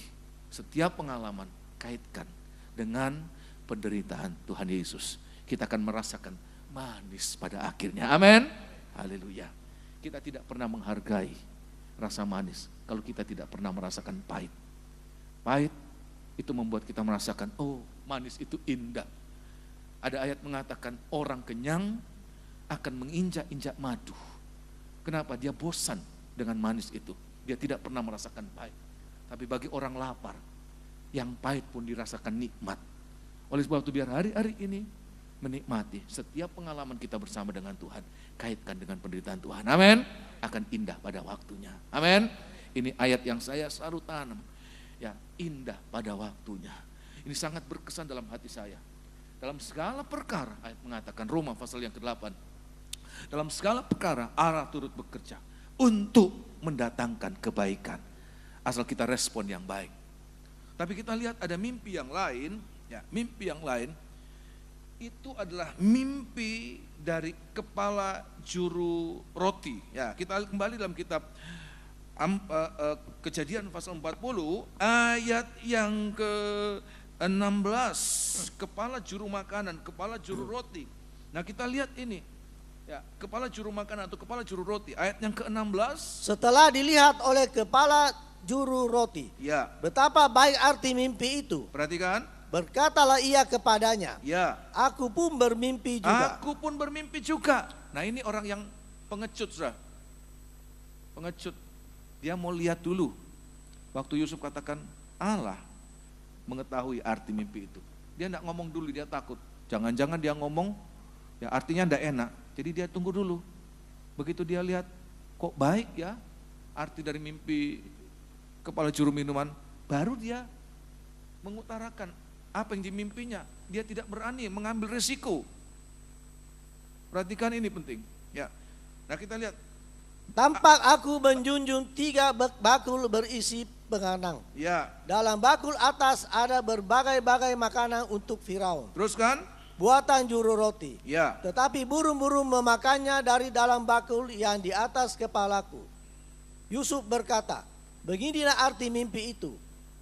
setiap pengalaman kaitkan dengan penderitaan Tuhan Yesus. Kita akan merasakan manis pada akhirnya, amin. Haleluya. Kita tidak pernah menghargai rasa manis kalau kita tidak pernah merasakan pahit. Pahit itu membuat kita merasakan, oh manis itu indah. Ada ayat mengatakan orang kenyang akan menginjak-injak madu. Kenapa? Dia bosan dengan manis itu. Dia tidak pernah merasakan pahit. Tapi bagi orang lapar, yang pahit pun dirasakan nikmat. Oleh sebab itu biar hari-hari ini menikmati setiap pengalaman kita bersama dengan Tuhan. Kaitkan dengan penderitaan Tuhan. Amin. Akan indah pada waktunya. Amin. Ini ayat yang saya selalu tanam. Ya, indah pada waktunya. Ini sangat berkesan dalam hati saya. Dalam segala perkara, ayat mengatakan Roma pasal yang ke-8. Dalam segala perkara Allah turut bekerja untuk mendatangkan kebaikan. Asal kita respon yang baik. Tapi kita lihat ada mimpi yang lain, ya, mimpi yang lain itu adalah mimpi dari kepala juru roti. Ya, kita kembali dalam kitab Kejadian pasal 40 ayat yang ke-16, kepala juru makanan, kepala juru roti. Nah, kita lihat ini. Ya, kepala juru makanan atau kepala juru roti, ayat yang ke-16. Setelah dilihat oleh kepala juru roti, Ya. betapa baik arti mimpi itu. Perhatikan. Berkatalah ia kepadanya, Ya. aku pun bermimpi juga. Aku pun bermimpi juga. Nah, ini orang yang pengecut, saudara. Pengecut. Dia mau lihat dulu. Waktu Yusuf katakan Allah mengetahui arti mimpi itu. Dia enggak ngomong dulu, dia takut. Jangan-jangan dia ngomong, ya artinya enggak enak. Jadi dia tunggu dulu. Begitu dia lihat, kok baik ya arti dari mimpi kepala juru minuman, baru dia mengutarakan apa yang dimimpinya. Dia tidak berani mengambil resiko. Perhatikan ini penting. Ya. Nah kita lihat. Tampak aku menjunjung 3 bakul berisi penganang. Ya. Dalam bakul atas ada berbagai-bagai makanan untuk Firaun, Teruskan. buatan juru roti. Ya. Tetapi burung-burung memakannya dari dalam bakul yang di atas kepalaku. Yusuf berkata, beginilah arti mimpi itu.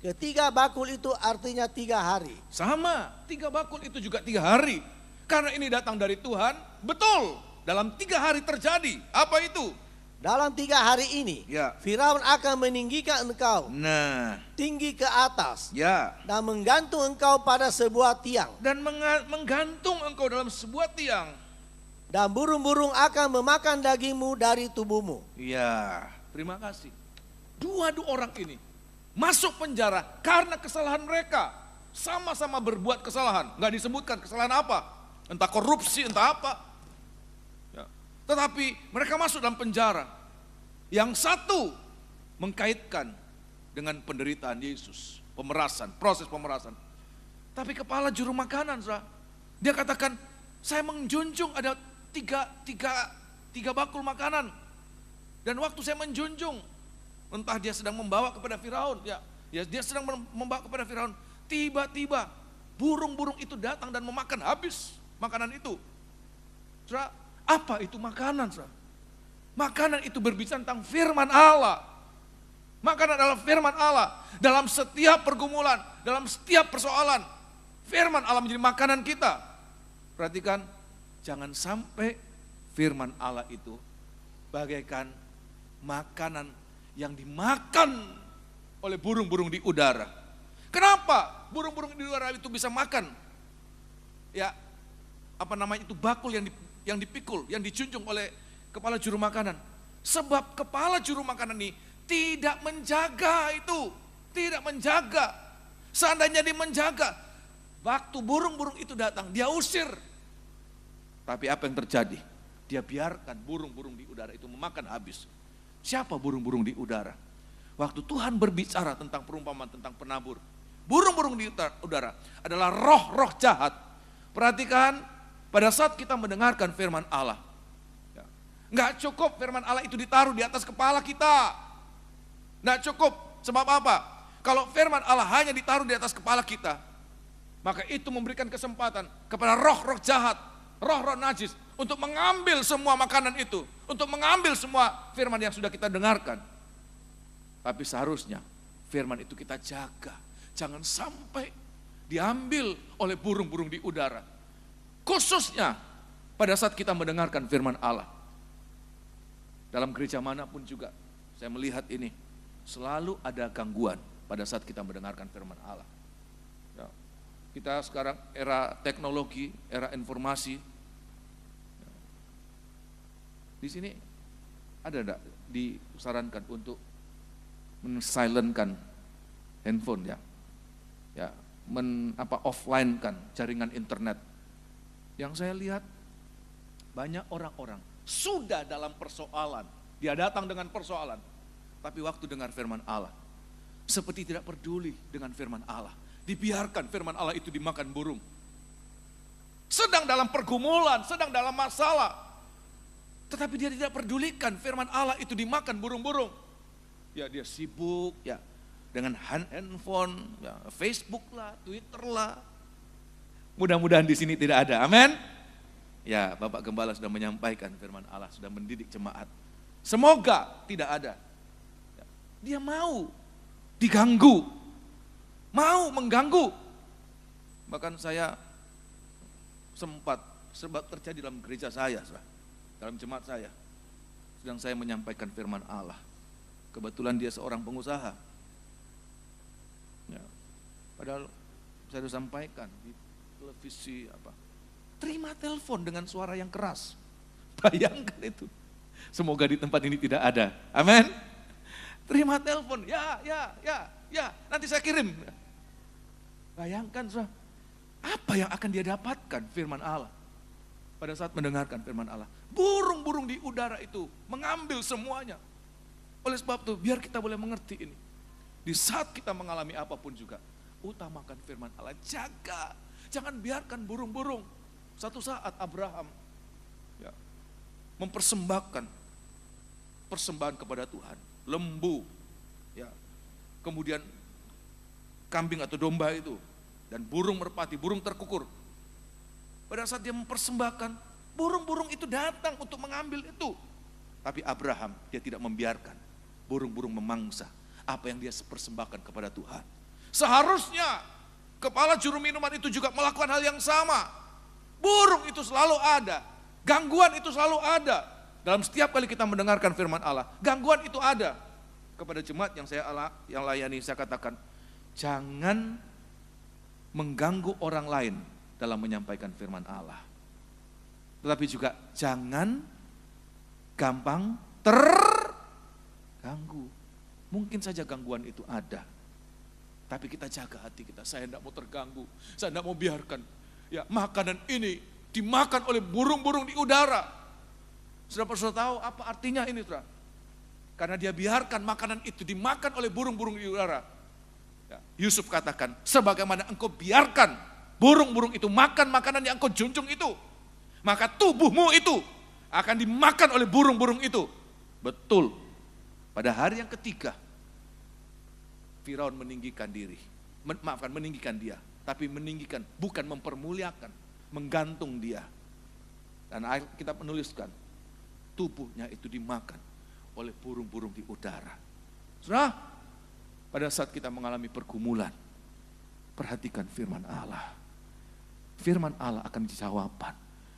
Ketiga bakul itu artinya 3 hari. Sama, 3 bakul itu juga 3 hari. Karena ini datang dari Tuhan, betul. Dalam 3 hari terjadi. Apa itu? Dalam 3 hari ini, Ya. Firaun akan meninggikan engkau Nah, tinggi ke atas ya. dan menggantung engkau pada sebuah tiang. Dan menggantung engkau dalam sebuah tiang. Dan burung-burung akan memakan dagingmu dari tubuhmu. Ya, terima kasih. Dua orang ini masuk penjara karena kesalahan mereka. Sama-sama berbuat kesalahan. Nggak disebutkan kesalahan apa. Entah korupsi, entah apa. Ya. Tetapi mereka masuk dalam penjara. Yang satu mengkaitkan dengan penderitaan Yesus. Pemerasan, proses pemerasan. Tapi kepala juru makanan, dia katakan, saya menjunjung ada tiga bakul makanan. Dan waktu saya menjunjung, entah dia sedang membawa kepada Firaun, ya dia sedang membawa kepada Firaun. Tiba-tiba burung-burung itu datang dan memakan habis makanan itu. Saudara, apa itu makanan, saudara? Makanan itu berbicara tentang firman Allah. Makanan adalah firman Allah. Dalam setiap pergumulan, dalam setiap persoalan, firman Allah menjadi makanan kita. Perhatikan, jangan sampai firman Allah itu bagaikan makanan yang dimakan oleh burung-burung di udara. Kenapa burung-burung di udara itu bisa makan? Ya, itu bakul yang dipikul, yang dijunjung oleh kepala juru makanan. Sebab kepala juru makanan ini tidak menjaga itu, tidak menjaga. Seandainya dia menjaga, waktu burung-burung itu datang, dia usir. Tapi apa yang terjadi? Dia biarkan burung-burung di udara itu memakan habis. Siapa burung-burung di udara? Waktu Tuhan berbicara tentang perumpamaan tentang penabur, burung-burung di udara adalah roh-roh jahat. Perhatikan, pada saat kita mendengarkan firman Allah, nggak cukup firman Allah itu ditaruh di atas kepala kita. Nggak cukup, sebab apa? Kalau firman Allah hanya ditaruh di atas kepala kita, maka itu memberikan kesempatan kepada roh-roh jahat, roh-roh najis untuk mengambil semua makanan itu, untuk mengambil semua firman yang sudah kita dengarkan. Tapi seharusnya firman itu kita jaga, jangan sampai diambil oleh burung-burung di udara. Khususnya pada saat kita mendengarkan firman Allah. Dalam gereja manapun juga saya melihat ini, selalu ada gangguan pada saat kita mendengarkan firman Allah. Ya, kita sekarang era teknologi, era informasi. Di sini ada enggak disarankan untuk men-silentkan handphone ya. Ya, offline kan jaringan internet. Yang saya lihat banyak orang-orang sudah dalam persoalan, dia datang dengan persoalan, tapi waktu dengar firman Allah, seperti tidak peduli dengan firman Allah, dibiarkan firman Allah itu dimakan burung. Sedang dalam pergumulan, sedang dalam masalah, tetapi dia tidak pedulikan firman Allah itu dimakan burung-burung. Ya dia sibuk ya dengan handphone, ya, Facebook lah, Twitter lah. Mudah-mudahan di sini tidak ada, amin. Ya, Bapak Gembala sudah menyampaikan firman Allah, sudah mendidik jemaat. Semoga tidak ada. Dia mau diganggu, mau mengganggu. Bahkan saya sempat terjadi dalam gereja saya, dalam jemaat saya. Sedang saya menyampaikan firman Allah. Kebetulan dia seorang pengusaha. Ya, padahal saya sudah sampaikan di televisi apa. Terima telepon dengan suara yang keras. Bayangkan itu. Semoga di tempat ini tidak ada. Amin. Terima telepon. Ya. Nanti saya kirim. Bayangkan, apa yang akan dia dapatkan firman Allah. Pada saat mendengarkan firman Allah. Burung-burung di udara itu mengambil semuanya. Oleh sebab itu, biar kita boleh mengerti ini. Di saat kita mengalami apapun juga, utamakan firman Allah, jaga. Jangan biarkan burung-burung. Satu saat Abraham ya, mempersembahkan persembahan kepada Tuhan, lembu, ya, kemudian kambing atau domba itu, dan burung merpati, burung terkukur. Pada saat dia mempersembahkan, burung-burung itu datang untuk mengambil itu. Tapi Abraham, dia tidak membiarkan burung-burung memangsa apa yang dia persembahkan kepada Tuhan. Seharusnya kepala juru minuman itu juga melakukan hal yang sama. Burung itu selalu ada, gangguan itu selalu ada. Dalam setiap kali kita mendengarkan firman Allah, gangguan itu ada. Kepada jemaat yang layani, saya katakan, jangan mengganggu orang lain dalam menyampaikan firman Allah. Tetapi juga jangan gampang terganggu. Mungkin saja gangguan itu ada, tapi kita jaga hati kita. Saya tidak mau terganggu, saya tidak mau biarkan ya makanan ini dimakan oleh burung-burung di udara. Saudara tahu apa artinya ini, saudara? Karena dia biarkan makanan itu dimakan oleh burung-burung di udara. Ya, Yusuf katakan, sebagaimana engkau biarkan burung-burung itu makan makanan yang engkau junjung itu, maka tubuhmu itu akan dimakan oleh burung-burung itu. Betul. Pada hari yang ketiga, Firaun meninggikan dia, tapi meninggikan, bukan mempermuliakan, menggantung dia. Dan kita menuliskan, tubuhnya itu dimakan oleh burung-burung di udara. Saudara, pada saat kita mengalami pergumulan, perhatikan firman Allah. Firman Allah akan menjadi jawaban.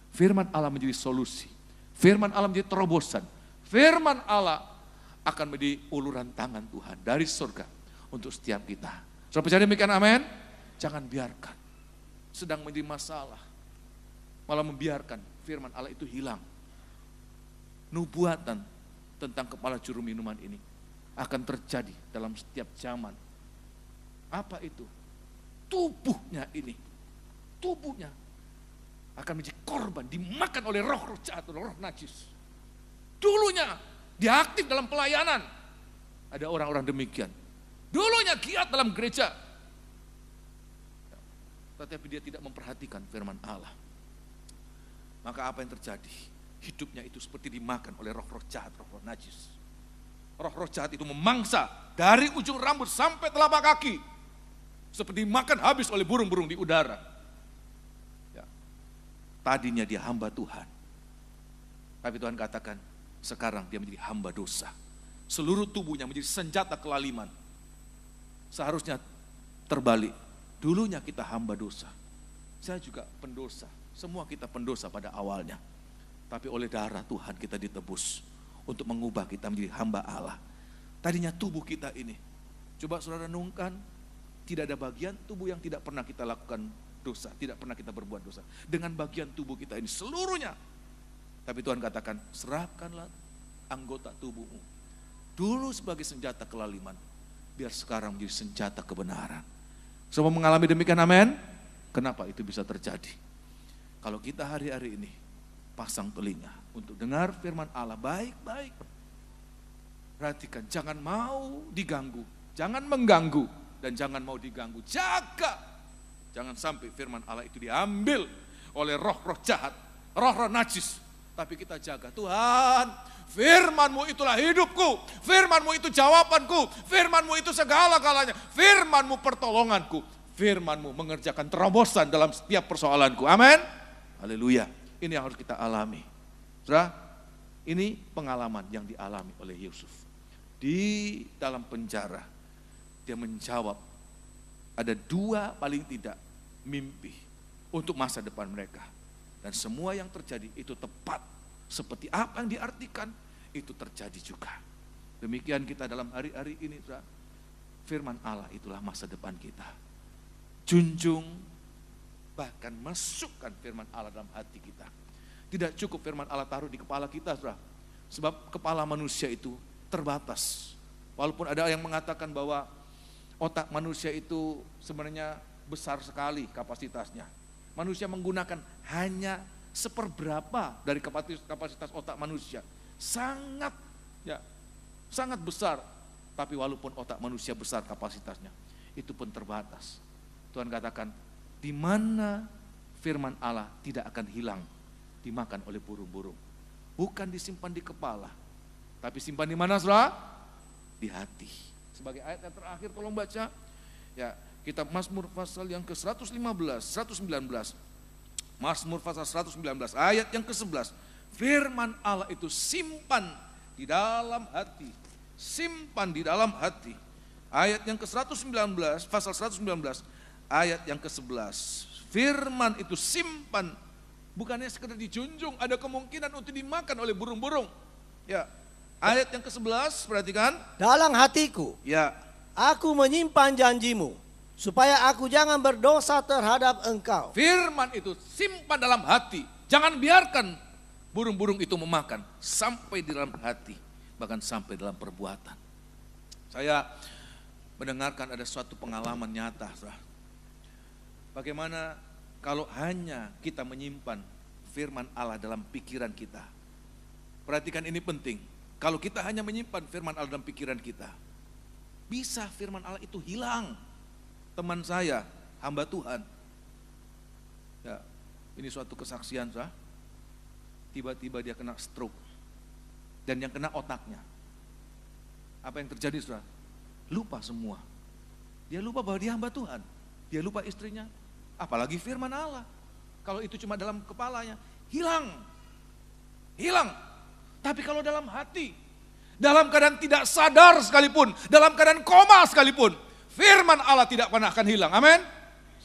Firman Allah menjadi solusi. Firman Allah menjadi terobosan. Firman Allah akan menjadi uluran tangan Tuhan dari surga untuk setiap kita. Saudara percaya demikian, amin? Jangan biarkan sedang menjadi masalah, malah membiarkan firman Allah itu hilang. Nubuatan tentang kepala juru minuman ini akan terjadi dalam setiap zaman. Apa itu? Tubuhnya ini, tubuhnya akan menjadi korban, dimakan oleh roh-roh jahat, roh najis. Dulunya dia aktif dalam pelayanan. Ada orang-orang demikian. Dulunya giat dalam gereja. Tetapi dia tidak memperhatikan firman Allah. Maka apa yang terjadi? Hidupnya itu seperti dimakan oleh roh-roh jahat, roh-roh najis. Roh-roh jahat itu memangsa dari ujung rambut sampai telapak kaki. Seperti dimakan habis oleh burung-burung di udara. Ya. Tadinya dia hamba Tuhan. Tapi Tuhan katakan, sekarang dia menjadi hamba dosa. Seluruh tubuhnya menjadi senjata kelaliman. Seharusnya terbalik. Dulunya kita hamba dosa. Saya juga pendosa. Semua kita pendosa pada awalnya. Tapi oleh darah Tuhan kita ditebus untuk mengubah kita menjadi hamba Allah. Tadinya tubuh kita ini, coba saudara renungkan, tidak ada bagian tubuh yang tidak pernah kita lakukan dosa, tidak pernah kita berbuat dosa. Dengan bagian tubuh kita ini seluruhnya. Tapi Tuhan katakan, serahkanlah anggota tubuhmu dulu sebagai senjata kelaliman, biar sekarang menjadi senjata kebenaran. Semua mengalami demikian, amin? Kenapa itu bisa terjadi? Kalau kita hari-hari ini pasang telinga untuk dengar firman Allah baik-baik. Perhatikan, jangan mau diganggu, jangan mengganggu, dan jangan mau diganggu. Jaga, jangan sampai firman Allah itu diambil oleh roh-roh jahat, roh-roh najis. Tapi kita jaga, Tuhan, firman-Mu itulah hidupku, firman-Mu itu jawabanku, firman-Mu itu segala-galanya, firman-Mu pertolonganku, firman-Mu mengerjakan terobosan dalam setiap persoalanku. Amin. Haleluya. Ini yang harus kita alami. Saudara, ini pengalaman yang dialami oleh Yusuf. Di dalam penjara, dia menjawab ada dua paling tidak mimpi untuk masa depan mereka. Dan semua yang terjadi itu tepat. Seperti apa yang diartikan, itu terjadi juga. Demikian kita dalam hari-hari ini, saudara. Firman Allah itulah masa depan kita. Junjung, bahkan masukkan firman Allah dalam hati kita. Tidak cukup firman Allah taruh di kepala kita, saudara. Sebab kepala manusia itu terbatas. Walaupun ada yang mengatakan bahwa otak manusia itu sebenarnya besar sekali kapasitasnya. Manusia menggunakan hanya seperberapa dari kapasitas otak manusia. Sangat besar. Tapi walaupun otak manusia besar kapasitasnya, itu pun terbatas. Tuhan katakan, di mana firman Allah tidak akan hilang, dimakan oleh burung-burung. Bukan disimpan di kepala, tapi simpan di mana, saudara? Di hati. Sebagai ayat yang terakhir tolong baca, ya, kitab Mazmur pasal yang ke-115, 119. Mazmur pasal 119 ayat yang ke-11. Firman Allah itu simpan di dalam hati. Simpan di dalam hati. Ayat yang ke-119, pasal 119, ayat yang ke-11. Firman itu simpan, bukannya sekedar dijunjung, ada kemungkinan untuk dimakan oleh burung-burung. Ya. Ayat yang ke-11, perhatikan. Dalam hatiku, Ya. aku menyimpan janjimu, supaya aku jangan berdosa terhadap engkau. Firman itu simpan dalam hati. Jangan biarkan burung-burung itu memakan sampai di dalam hati, bahkan sampai dalam perbuatan. Saya mendengarkan ada suatu pengalaman nyata, saudara. Bagaimana kalau hanya kita menyimpan firman Allah dalam pikiran kita. Perhatikan, ini penting. Kalau kita hanya menyimpan firman Allah dalam pikiran kita, bisa firman Allah itu hilang. Teman saya, hamba Tuhan, ya, ini suatu kesaksian, saudara. Tiba-tiba dia kena stroke, dan yang kena otaknya. Apa yang terjadi, saudara? Lupa semua. Dia lupa bahwa dia hamba Tuhan, dia lupa istrinya, apalagi firman Allah. Kalau itu cuma dalam kepalanya, hilang. Tapi kalau dalam hati, dalam keadaan tidak sadar sekalipun, dalam keadaan koma sekalipun, firman Allah tidak pernah akan hilang. Amin.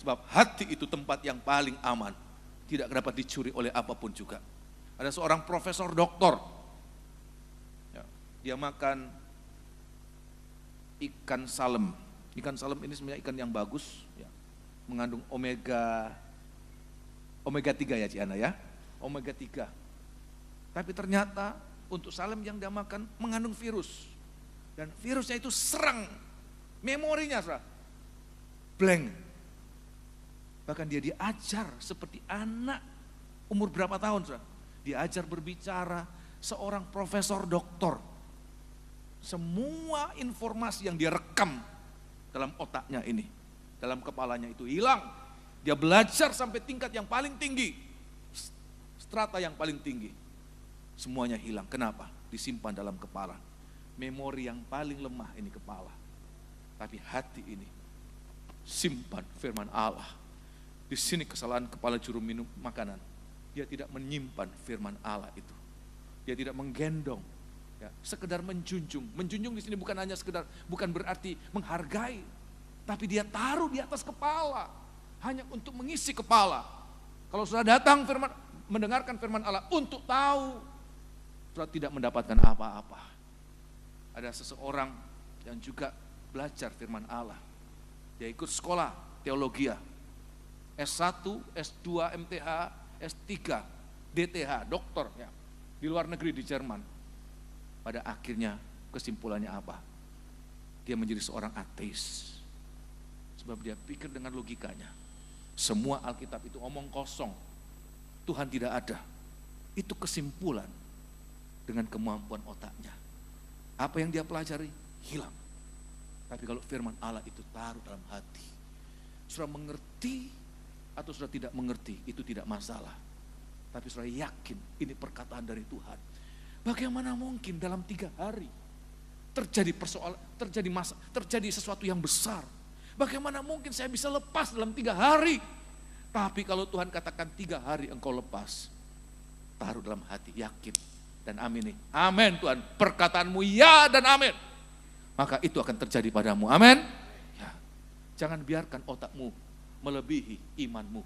Sebab hati itu tempat yang paling aman, tidak dapat dicuri oleh apapun juga. Ada seorang profesor doktor, ya, dia makan ikan salem. Ikan salem ini sebenarnya ikan yang bagus, ya, mengandung omega 3 ya Ciana ya, omega 3. Tapi ternyata untuk salem yang dia makan mengandung virus, dan virusnya itu serang memorinya, saudara. Blank. Bahkan dia diajar seperti anak umur berapa tahun, saudara? Diajar berbicara, seorang profesor doktor. Semua informasi yang dia rekam dalam otaknya ini, dalam kepalanya itu hilang. Dia belajar sampai tingkat yang paling tinggi, strata yang paling tinggi. Semuanya hilang. Kenapa? Disimpan dalam kepala. Memori yang paling lemah ini kepala. Tapi hati ini simpan firman Allah. Di sini kesalahan kepala juru minum makanan. Dia tidak menyimpan firman Allah itu. Dia tidak menggendong, ya, sekedar menjunjung. Menjunjung di sini bukan hanya sekedar, bukan berarti menghargai, tapi dia taruh di atas kepala hanya untuk mengisi kepala. Kalau sudah datang firman, mendengarkan firman Allah untuk tahu, sudah tidak mendapatkan apa-apa. Ada seseorang yang juga belajar firman Allah. Dia ikut sekolah teologi, S1, S2, MTH, S3, DTH, doktor, ya, di luar negeri, di Jerman. Pada akhirnya kesimpulannya apa? Dia menjadi seorang ateis. Sebab dia pikir dengan logikanya, semua Alkitab itu omong kosong, Tuhan tidak ada. Itu kesimpulan dengan kemampuan otaknya. Apa yang dia pelajari hilang. Tapi kalau firman Allah itu taruh dalam hati, sudah mengerti atau sudah tidak mengerti, itu tidak masalah. Tapi sudah yakin ini perkataan dari Tuhan. Bagaimana mungkin dalam 3 hari terjadi persoalan, terjadi sesuatu yang besar? Bagaimana mungkin saya bisa lepas dalam 3 hari? Tapi kalau Tuhan katakan 3 hari engkau lepas, taruh dalam hati, yakin. Dan amin nih, amin Tuhan, perkataanmu ya dan amin. Maka itu akan terjadi padamu, amin. Ya. Jangan biarkan otakmu melebihi imanmu.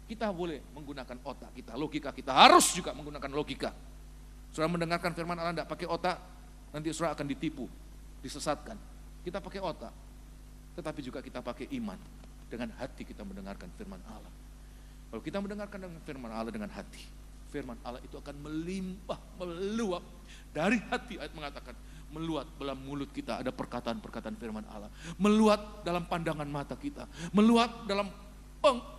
Kita boleh menggunakan otak kita, logika kita harus juga menggunakan logika. Saudara mendengarkan firman Allah tidak pakai otak, nanti saudara akan ditipu, disesatkan. Kita pakai otak, tetapi juga kita pakai iman. Dengan hati kita mendengarkan firman Allah. Kalau kita mendengarkan dengan firman Allah dengan hati, firman Allah itu akan melimpah, meluap dari hati. Ayat mengatakan meluap dalam mulut kita, ada perkataan-perkataan firman Allah. Meluap dalam pandangan mata kita, meluap dalam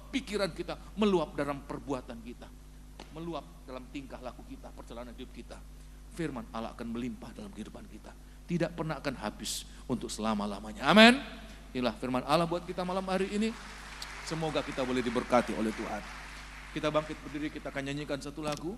pikiran kita, meluap dalam perbuatan kita, meluap dalam tingkah laku kita, perjalanan hidup kita. Firman Allah akan melimpah dalam kehidupan kita, tidak pernah akan habis untuk selama-lamanya. Amin. Inilah firman Allah buat kita malam hari ini. Semoga kita boleh diberkati oleh Tuhan. Kita bangkit berdiri, kita akan nyanyikan satu lagu.